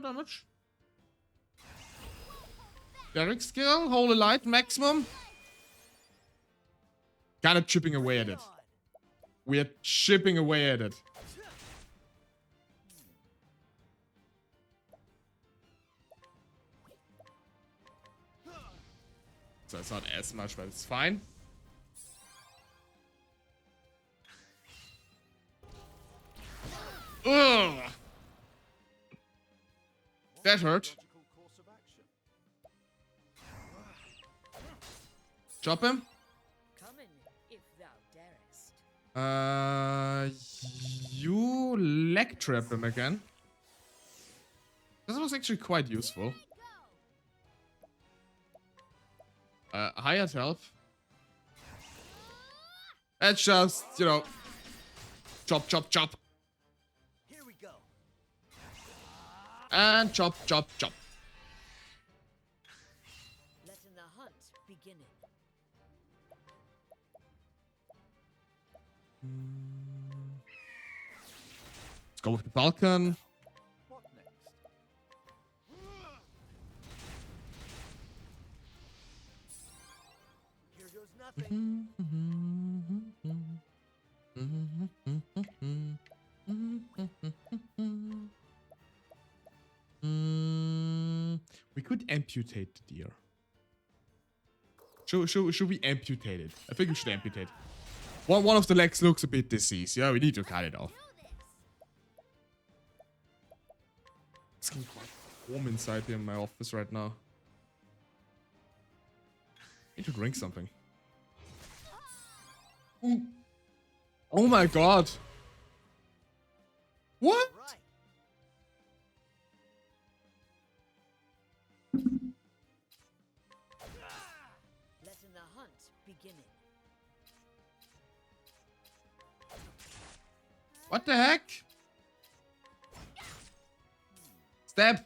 damage. Derek skill, holy light maximum. Kind of chipping away at it. We are chipping away at it. So it's not as much, but it's fine. Ugh. That hurt. Logical course of action. Chop him. Come in, if thou darest. You leg trap him again. This was actually quite useful. Hired help. It's just, you know, chop, chop, chop. Here we go. And chop, chop, chop. Letting the hunt begin. Let's go with the Falcon. What next? Here goes nothing. We could amputate the deer. Should we amputate it? I think we should amputate. One of the legs looks a bit diseased. Yeah, we need to cut it off. It's getting quite warm inside here in my office right now. I need to drink something. Ooh. Oh my god. What? Right. Letting the hunt begin. What the heck? Stab.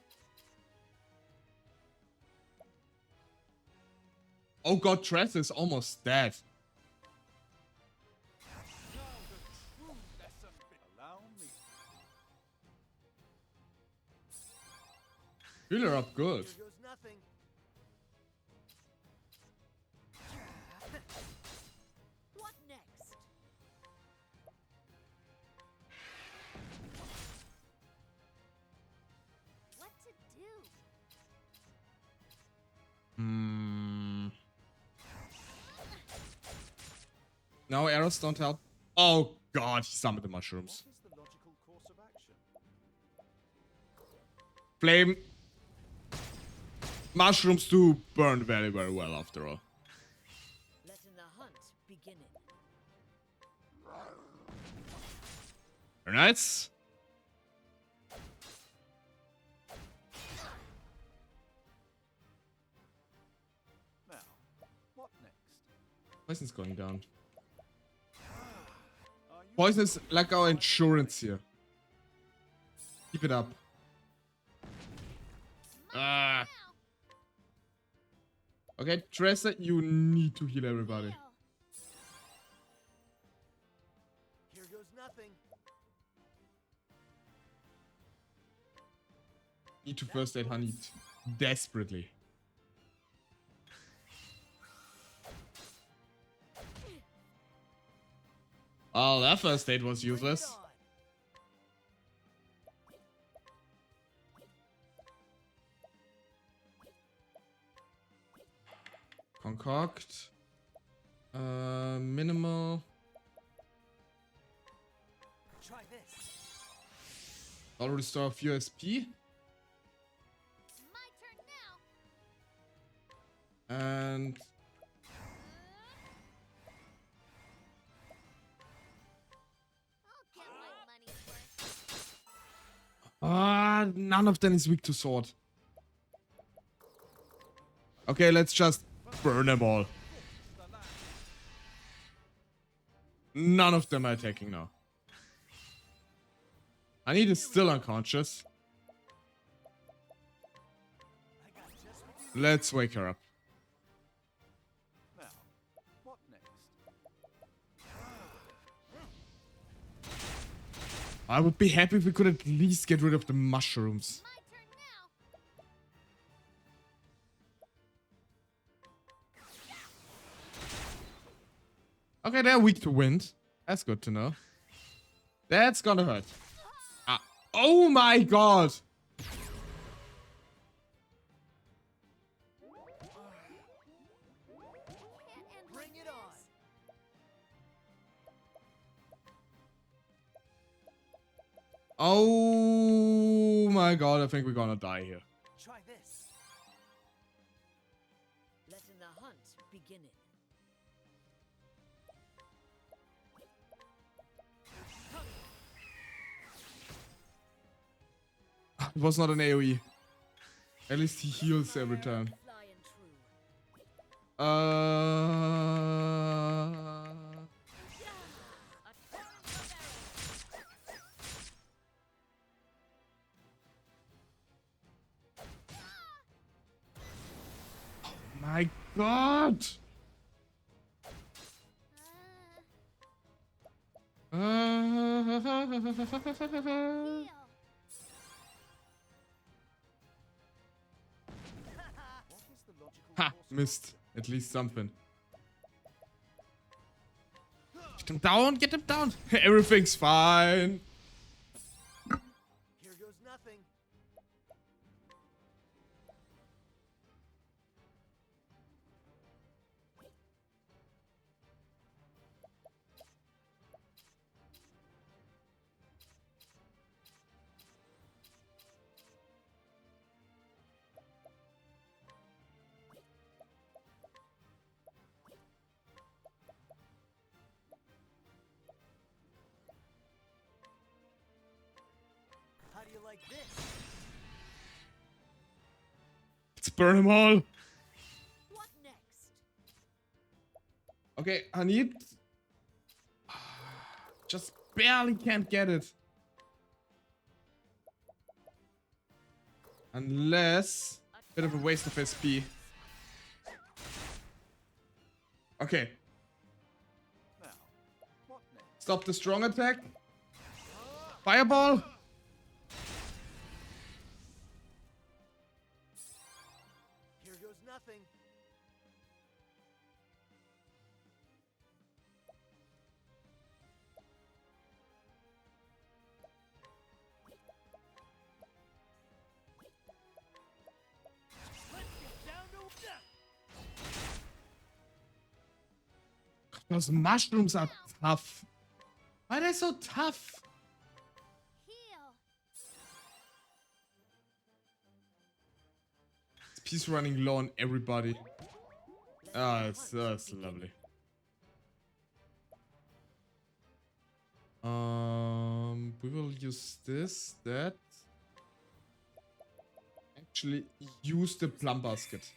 Oh god, Tress is almost dead. Now the true lesson. Allow me. Heal her up good. Here goes nothing. What next? What to do? No, arrows don't help. Oh god, he summoned the mushrooms. What is the logical course of action? Flame. Mushrooms do burn very, very well after all. Letting the hunt begin. Very nice. Now, what next? Poison's going down. Are you Poison is like our insurance here. Keep it up. Ah. Okay, Tressa, you need to heal everybody. Here goes nothing. Need to first aid Honey desperately. Oh, that first aid was Bring it useless. on. Concoct. Minimal. Try this. I'll restore a few SP. My turn now. And I'll get my None of them is weak to sword. Okay, let's just burn them all. None of them are attacking now. Anita is still unconscious. Let's wake her up. Now, what next? I would be happy if we could at least get rid of the mushrooms. My turn now. Okay, they're weak to wind. That's good to know. That's gonna hurt. Oh my god! Can't end Bring like it on. this. Oh my god, I think we're gonna die here. Try this. Letting the hunt begin. It was not an AoE. At least he heals every time. Flying true. My god! Heal. What is the logical Ha! course of Missed. At least something. Get him down! Get him down! Everything's fine! Here goes nothing. How do you like this? Let's burn them all! What next? Okay, I need... Just barely can't get it. Unless... Bit of a waste of SP. Okay, now? What next? stop the strong attack. Fireball! Here goes nothing. Let's get down to Those mushrooms are tough. Why are they so tough? Heal. Peace running low on everybody. Ah, that's lovely. We will use this, that. Actually, use the plum basket.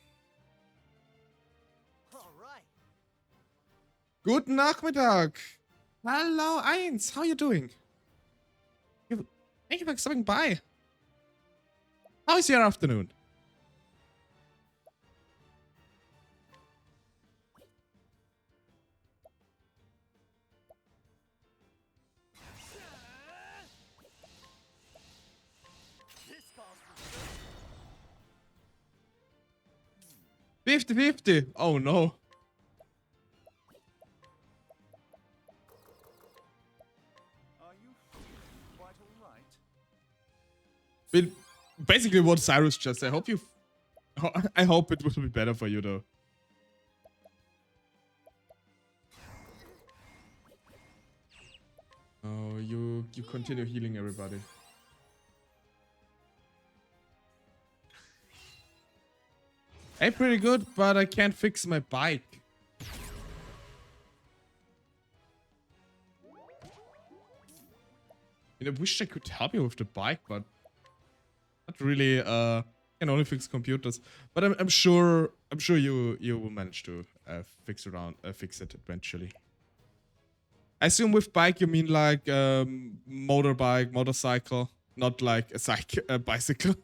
All right. Guten Nachmittag. Hello, Eins. How you doing? Thank you for stopping by. How is your afternoon? This calls for 50-50. Oh no. Are you quite all right? Basically what Cyrus just said. I hope it will be better for you though. Oh, you continue healing everybody. Hey, pretty good, but I can't fix my bike. I wish I could help you with the bike, but not really can only fix computers, but I'm sure you will manage to fix it eventually. I assume with bike you mean like motorbike, motorcycle, not like a bicycle.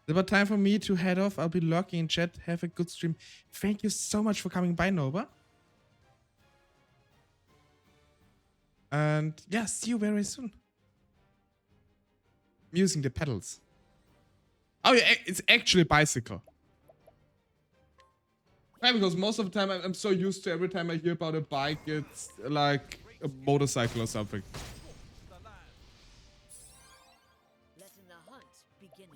It's about time for me to head off. I'll be lurking in chat. Have a good stream. Thank you so much for coming by, Nova. And yeah, see you very soon. I'm using the pedals. Oh yeah, it's actually a bicycle. Yeah, because most of the time I'm so used to every time I hear about a bike, it's like a motorcycle or something. The land. Letting the hunt begin.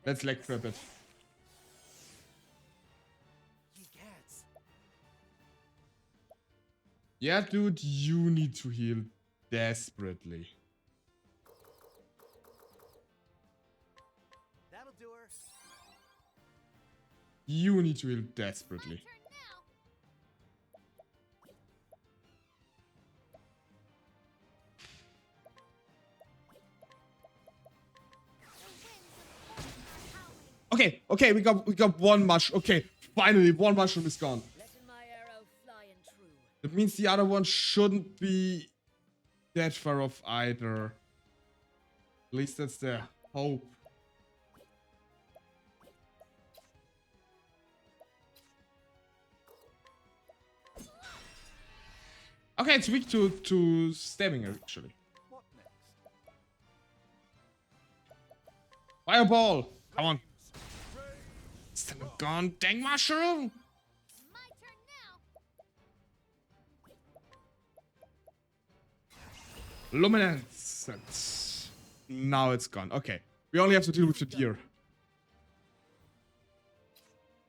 Let's leg trap it. Ye cats. Yeah, dude, you need to heal desperately. That'll do her. You need to heal desperately. Turn now. The winds of fortune are howling. Okay, we got one mushroom. Okay, finally, one mushroom is gone. Letting my arrow fly and true. That means the other one shouldn't be that far off either. At least that's the hope. Okay, it's weak to stabbing actually. What next? Fireball! Come on. Rage. Stand gone, dang mushroom! My turn now. Luminance. Now it's gone. Okay. We only have to deal with the deer.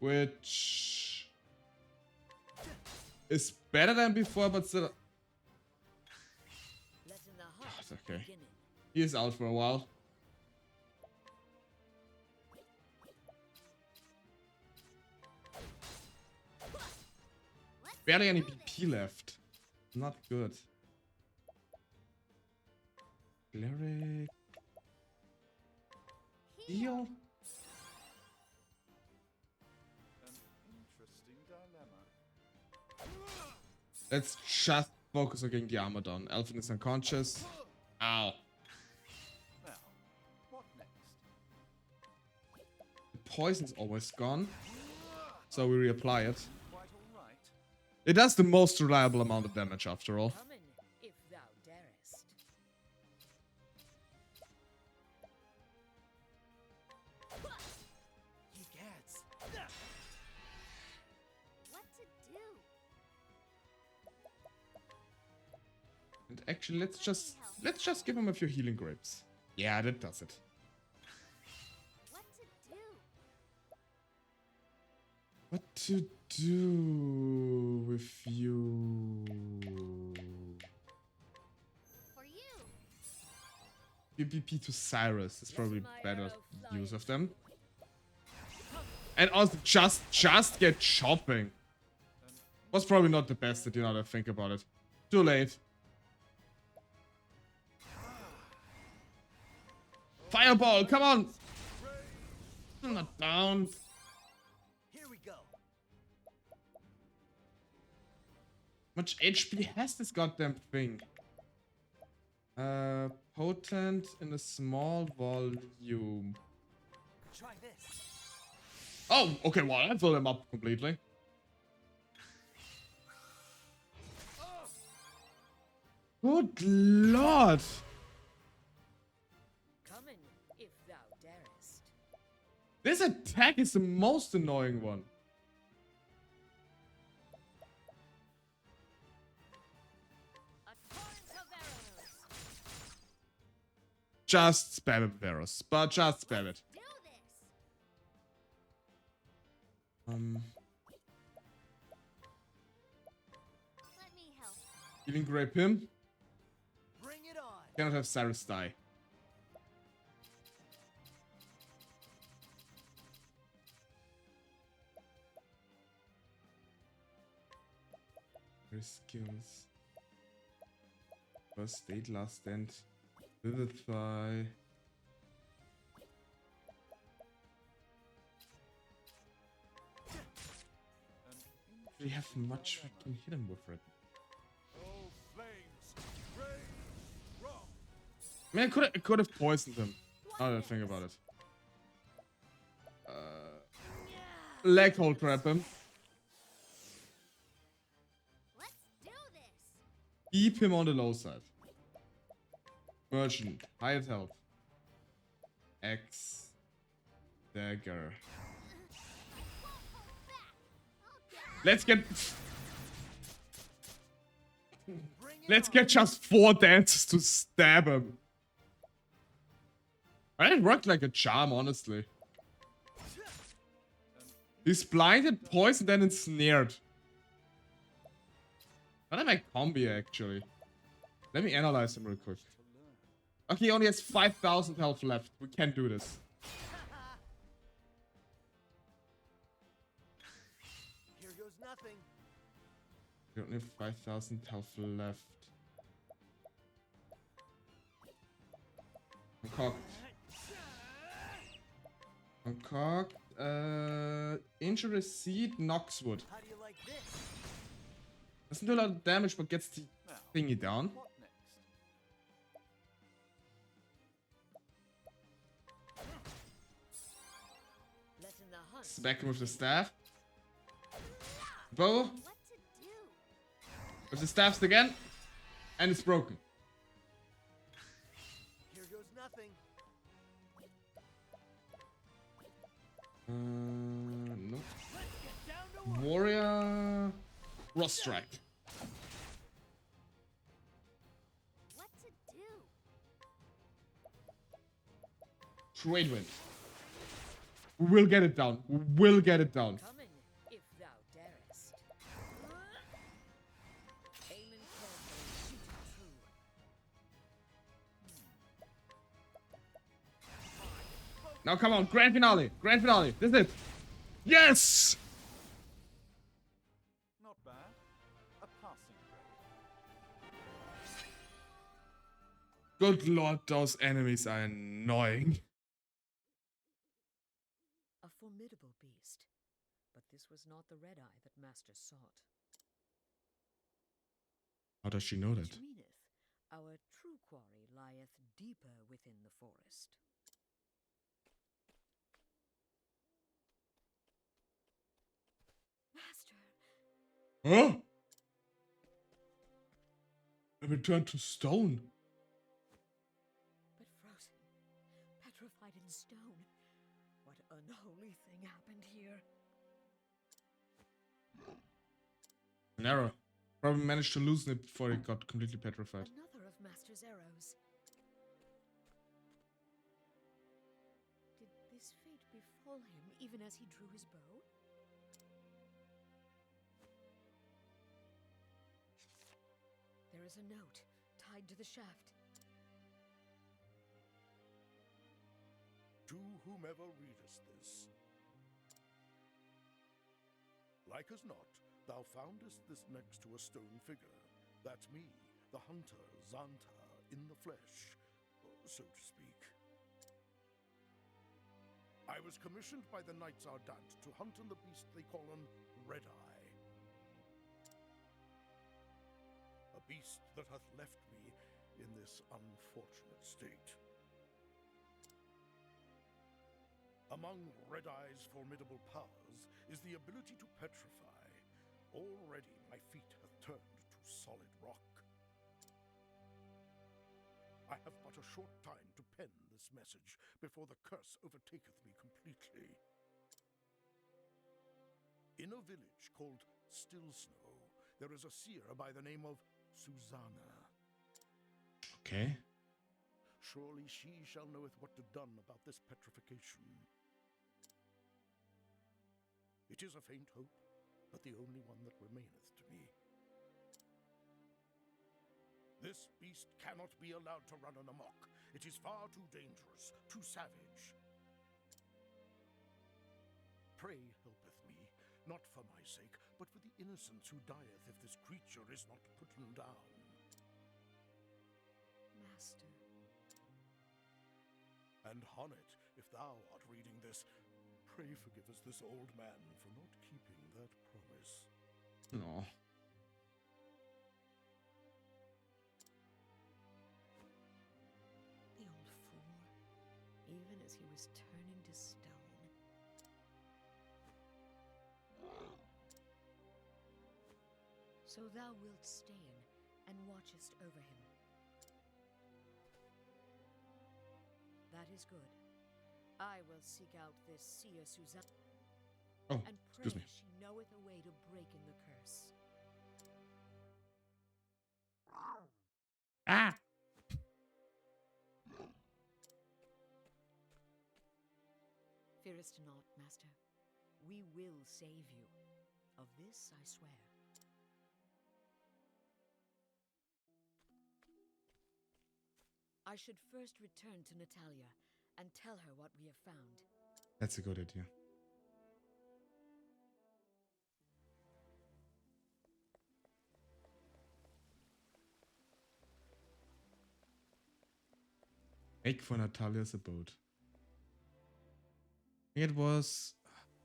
Which is better than before, but still. Letting the hunt It's okay. begin. He is out for a while. Let's Barely any do this. BP left. Not good. Cleric. Heal. An interesting dilemma. Let's just focus on getting the armor down. Elfin is unconscious. Ow. Now, what next? The poison's almost gone. So we reapply it. Quite all right. It does the most reliable amount of damage after all. Coming, if thou darest. Ye cats. What to do? And actually, let's just give him a few healing grapes. Yeah, that does it. What to do? What to do with you? For you. PvP to Cyrus is probably my better arrow fly use of and them. And also just get chopping. Was probably not the best that you know to think about it. Too late. Fireball, come on! I'm not down. Here we go. Much HP has this goddamn thing? Potent in a small volume. Try this. Oh, okay, well, I filled him up completely. Good lord! Coming, if thou darest. This attack is the most annoying one. A torrent of arrows. Just spam it, Varus. But just spam it. Do this. Let me help. Healing grape him. Bring it on. Cannot have Cyrus die. skills. First state, last stand. Vivify. We have much we can hit him with right now. Oh, flames, raise wrong. I mean, I could have poisoned him. Now that I think about it. Leg hold trap him. Let's do this. Keep him on the low side. Merchant. Highest health. X. Dagger. Let's get... Let's get just 4 dances to stab him. It worked like a charm, honestly. He's blinded, poisoned, and ensnared. What am I combi actually? Let me analyze him real quick. Okay, he only has 5,000 health left. We can do this. Here goes nothing. We only have 5,000 health left. Concoct. Concoct. Injury Seed, Noxwood. How do you like this? Doesn't do a lot of damage, but gets the thingy down. What next? Letting the hunt. Smack him with the staff. Bow. What to do? With the staffs again. And it's broken. Here goes nothing. No. Let's get down to work. Warrior. Cross strike. What to do? Trade wind. We will get it down. We will get it down. Coming, if thou darest. Aiming carefully, shooting true. Now come on, grand finale. Grand finale. This is it. Yes! Not bad. A passing grade. Good lord, those enemies are annoying. A formidable beast. But this was not the red eye that Master sought. How does she know that? Which meaneth, our true quarry lieth deeper within the forest. Master, Huh? I returned to stone. but frozen, petrified in stone. What unholy thing happened here? An arrow. Probably managed to loosen it before it got completely petrified. Another of Master's arrows. Did this fate befall him even as he drew his bow? There is a note tied to the shaft. To whomever readest this. Like as not, thou foundest this next to a stone figure. That's me, the hunter Xanta, in the flesh, so to speak. I was commissioned by the Knights Ardent to hunt on the beast they call an Red Eye. A beast that hath left me in this unfortunate state. Among Red Eye's formidable powers is the ability to petrify. Already my feet have turned to solid rock. I have but a short time to pen this message before the curse overtaketh me completely. In a village called Still Snow, there is a seer by the name of Susanna. Okay. Surely she shall knoweth what to done about this petrification. It is a faint hope, but the only one that remaineth to me. This beast cannot be allowed to run on amok. It is far too dangerous, too savage. Pray helpeth me, not for my sake, but for the innocent who dieth if this creature is not put down. Master. And Honnet, if thou art reading this, pray forgive us this old man for not keeping that promise. No. The old fool. Even as he was turning to stone. So thou wilt stay in and watchest over him. That is good. I will seek out this seer Suzanne Oh, and pray excuse me. she knoweth a way to break in the curse. Ah! Fearest not, master. We will save you. Of this I swear. I should first return to Natalia and tell her what we have found. That's a good idea. Make for Natalia's abode. I think it was.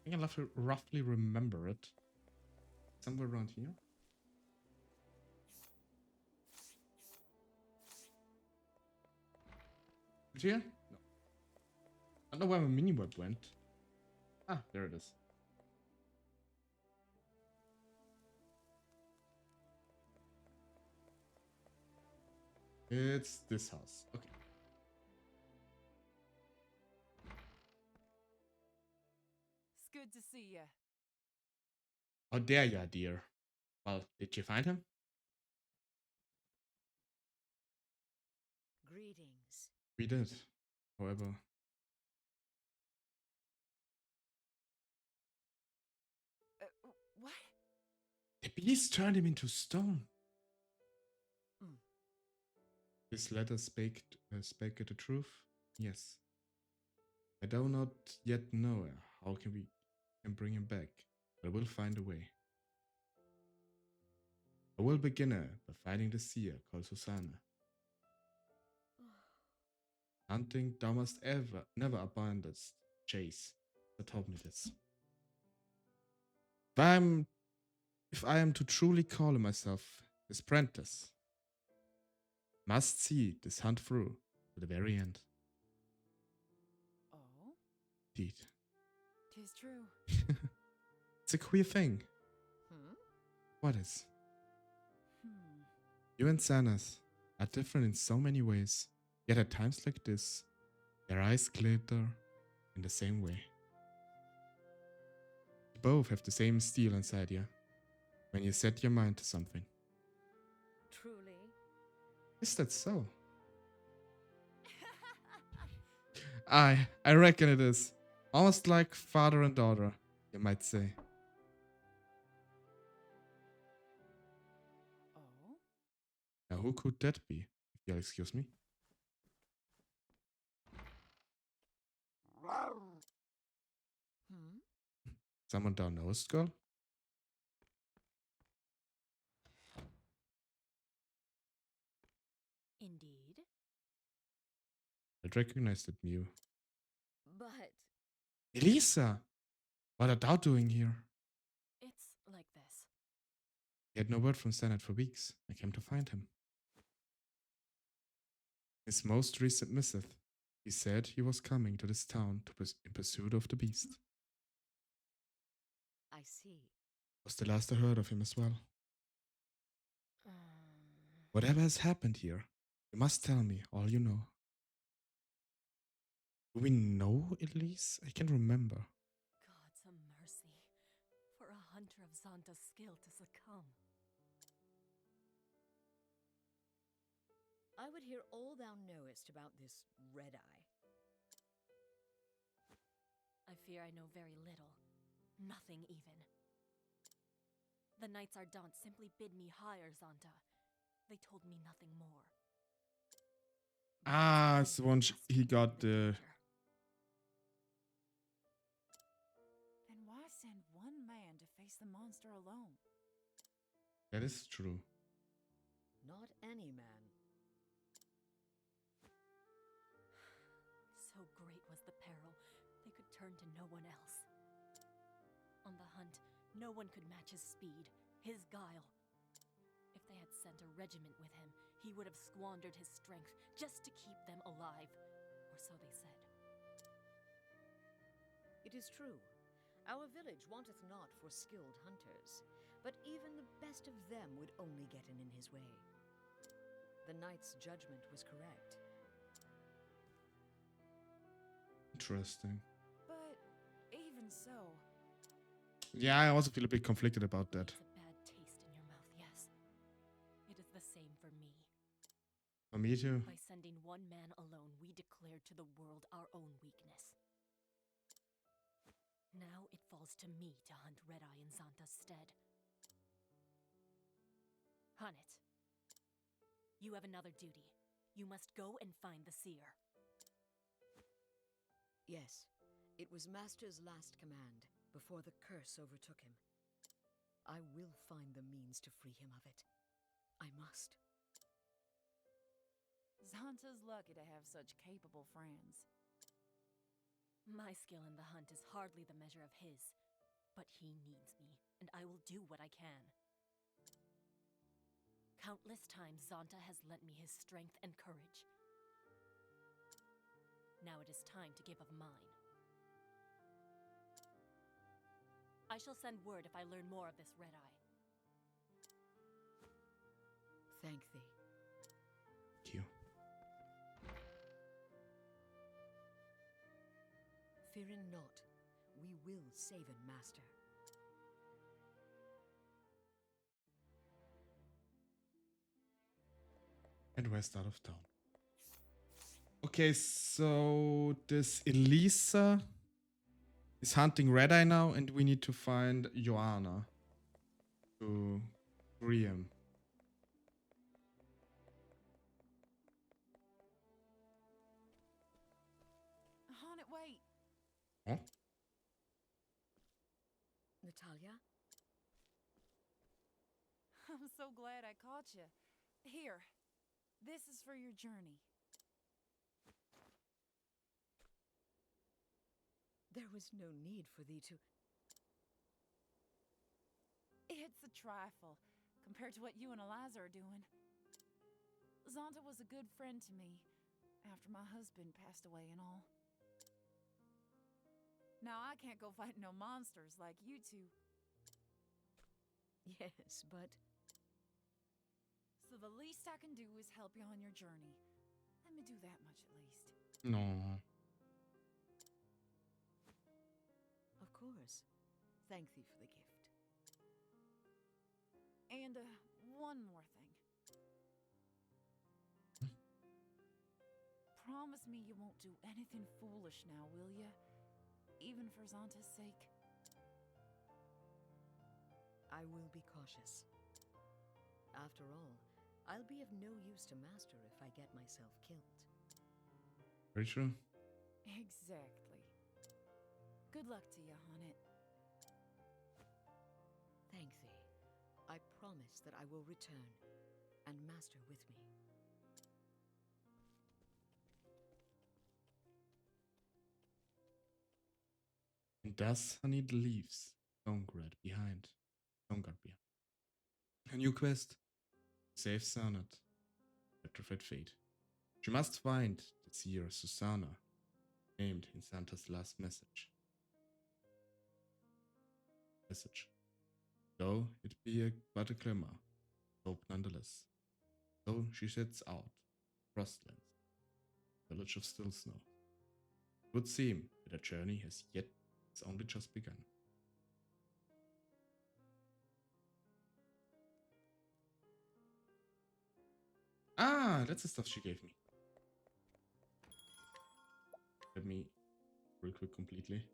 I think I roughly remember it. Somewhere around here. Is it here? No. I don't know where my mini web went. Ah, there it is. It's this house. Okay. It's good to see you. How dare ya, dear? Well, did you find him? Greetings. We did. However, What? the beast turned him into stone. Mm. This letter spake the truth. Yes. I do not yet know how we can bring him back, but I will find a way. I will begin by finding the seer called Susanna. Hunting thou must never abandon chase. They told me this. If I am to truly call myself his apprentice, must see this hunt through to the very end. Oh, Indeed. 'tis true. It's a queer thing. Hmm? What is? Hmm. You and Sanas are different in so many ways, yet at times like this, their eyes glitter in the same way. You both have the same steel inside you when you set your mind to something. Truly? Is that so? I reckon it is. Almost like father and daughter, you might say. Oh, Now who could that be, if you'll excuse me? Hmm? Someone down nose, girl? indeed. I'd recognize that Mew. But Elisa! What are thou doing here? It's like this. He had no word from Senate for weeks. I came to find him. His most recent missive. He said he was coming to this town in pursuit of the beast. I see. Was the last I heard of him as well. Um, Whatever has happened here, you must tell me all you know. Do we know Elise? I can't remember. God's a mercy for a hunter of Zanta's skill to succumb. I would hear all thou knowest about this red eye. I fear I know very little. Nothing even. The Knights Ardent simply bid me hire Zanta. They told me nothing more. Ah, it's the one he got the... Then why send one man to face the monster alone? That is true. Not any man. So great was the peril, they could turn to no one else. On the hunt, no one could match his speed, his guile. If they had sent a regiment with him, he would have squandered his strength just to keep them alive, or so they said. It is true. Our village wanteth not for skilled hunters, but even the best of them would only get in his way. The knight's judgment was correct. Interesting. But even so, Yeah, I also feel a bit conflicted about that. It's a bad taste in your mouth, yes. It is the same for me. For me too. By sending one man alone, we declared to the world our own weakness. Now it falls to me to hunt Red-Eye in Zanta's stead. Hunnet, you have another duty. You must go and find the seer. Yes, it was Master's last command before the curse overtook him. I will find the means to free him of it. I must. Zanta's lucky to have such capable friends. My skill in the hunt is hardly the measure of his, but he needs me, and I will do what I can. Countless times Zanta has lent me his strength and courage. Now it is time to give of mine. I shall send word if I learn more of this Red-Eye. Thank thee. Thank you. Fear not. We will save him, Master. And west out of town. Okay, so this Elisa is hunting Red-Eye now, and we need to find Joanna to free him. Hunnet, wait. Huh? Natalia? I'm so glad I caught you. Here, this is for your journey. There was no need for thee to... It's a trifle compared to what you and Eliza are doing. Zanta was a good friend to me after my husband passed away and all. Now I can't go fight no monsters like you two. Yes, but... So the least I can do is help you on your journey. Let me do that much at least. No. Of course. Thank thee for the gift. And one more thing. Promise me you won't do anything foolish now, will ya? Even for Zanta's sake. I will be cautious. After all, I'll be of no use to Master if I get myself killed. Very true. Exactly. Good luck to you, Hunnet. Thank thee. I promise that I will return, and Master with me. And thus Hanit leaves Stonguard behind. A new quest. Save Sarnat. Petrified fate. She must find the seer Susanna, named in Santa's last message. Though it be but a glimmer, hope nonetheless. So she sets out, Frostlands, village of Still Snow. It would seem that her journey has yet it's only just begun. Ah, that's the stuff she gave me. Let me real quick completely.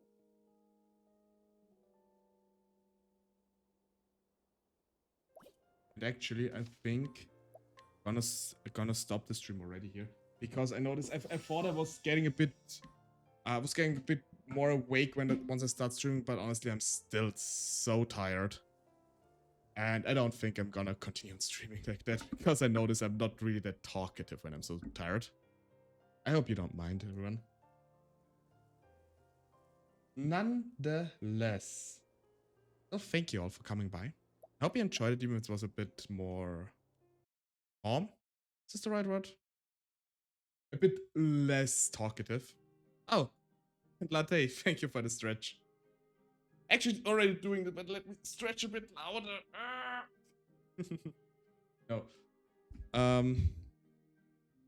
And actually, I think I'm gonna stop the stream already here because I noticed I thought I was getting a bit more awake once I start streaming, but honestly, I'm still so tired. And I don't think I'm gonna continue streaming like that because I notice I'm not really that talkative when I'm so tired. I hope you don't mind, everyone. Nonetheless, so thank you all for coming by. I hope you enjoyed it, even if it was a bit more calm. Is this the right word? A bit less talkative. Oh, and Latte, thank you for the stretch. Actually, already doing it, but let me stretch a bit louder. No.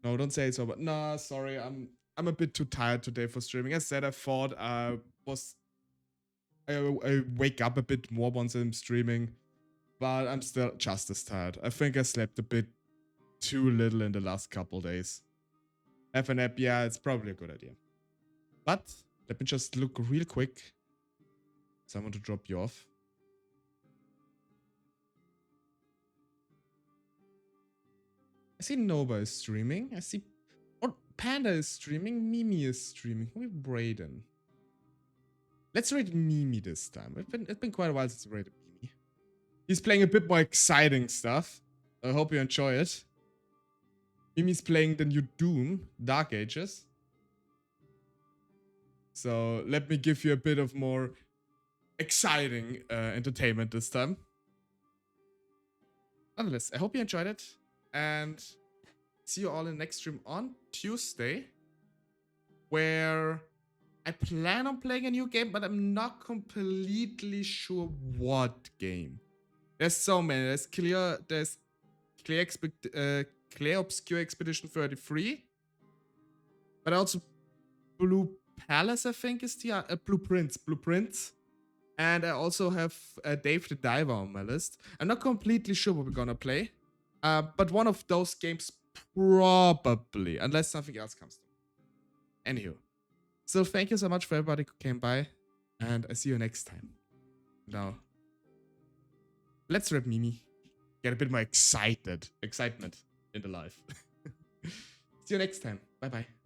No, don't say it so, but nah, sorry, I'm a bit too tired today for streaming. As said, I thought I wake up a bit more once I'm streaming, but I'm still just as tired. I think I slept a bit too little in the last couple days. Have a nap, yeah, it's probably a good idea. But let me just look real quick. Someone to drop you off. I see Nova is streaming. I see Panda is streaming. Mimi is streaming. Who is Brayden? Let's rate Mimi this time. It's been quite a while since we rated Mimi. He's playing a bit more exciting stuff. I hope you enjoy it. Mimi's playing the new Doom, Dark Ages. So let me give you a bit of more exciting entertainment this time. Nonetheless, I hope you enjoyed it. And see you all in the next stream on Tuesday, where I plan on playing a new game, but I'm not completely sure what game. There's so many. There's Clear Obscure Expedition 33, but also Blue Palace, I think, is the Blueprints. And I also have Dave the Diver on my list. I'm not completely sure what we're gonna play. But one of those games probably, unless something else comes to me. Anywho, so thank you so much for everybody who came by, and I see you next time. Now, let's rap Mimi. Get a bit more excitement in the life. See you next time. Bye bye.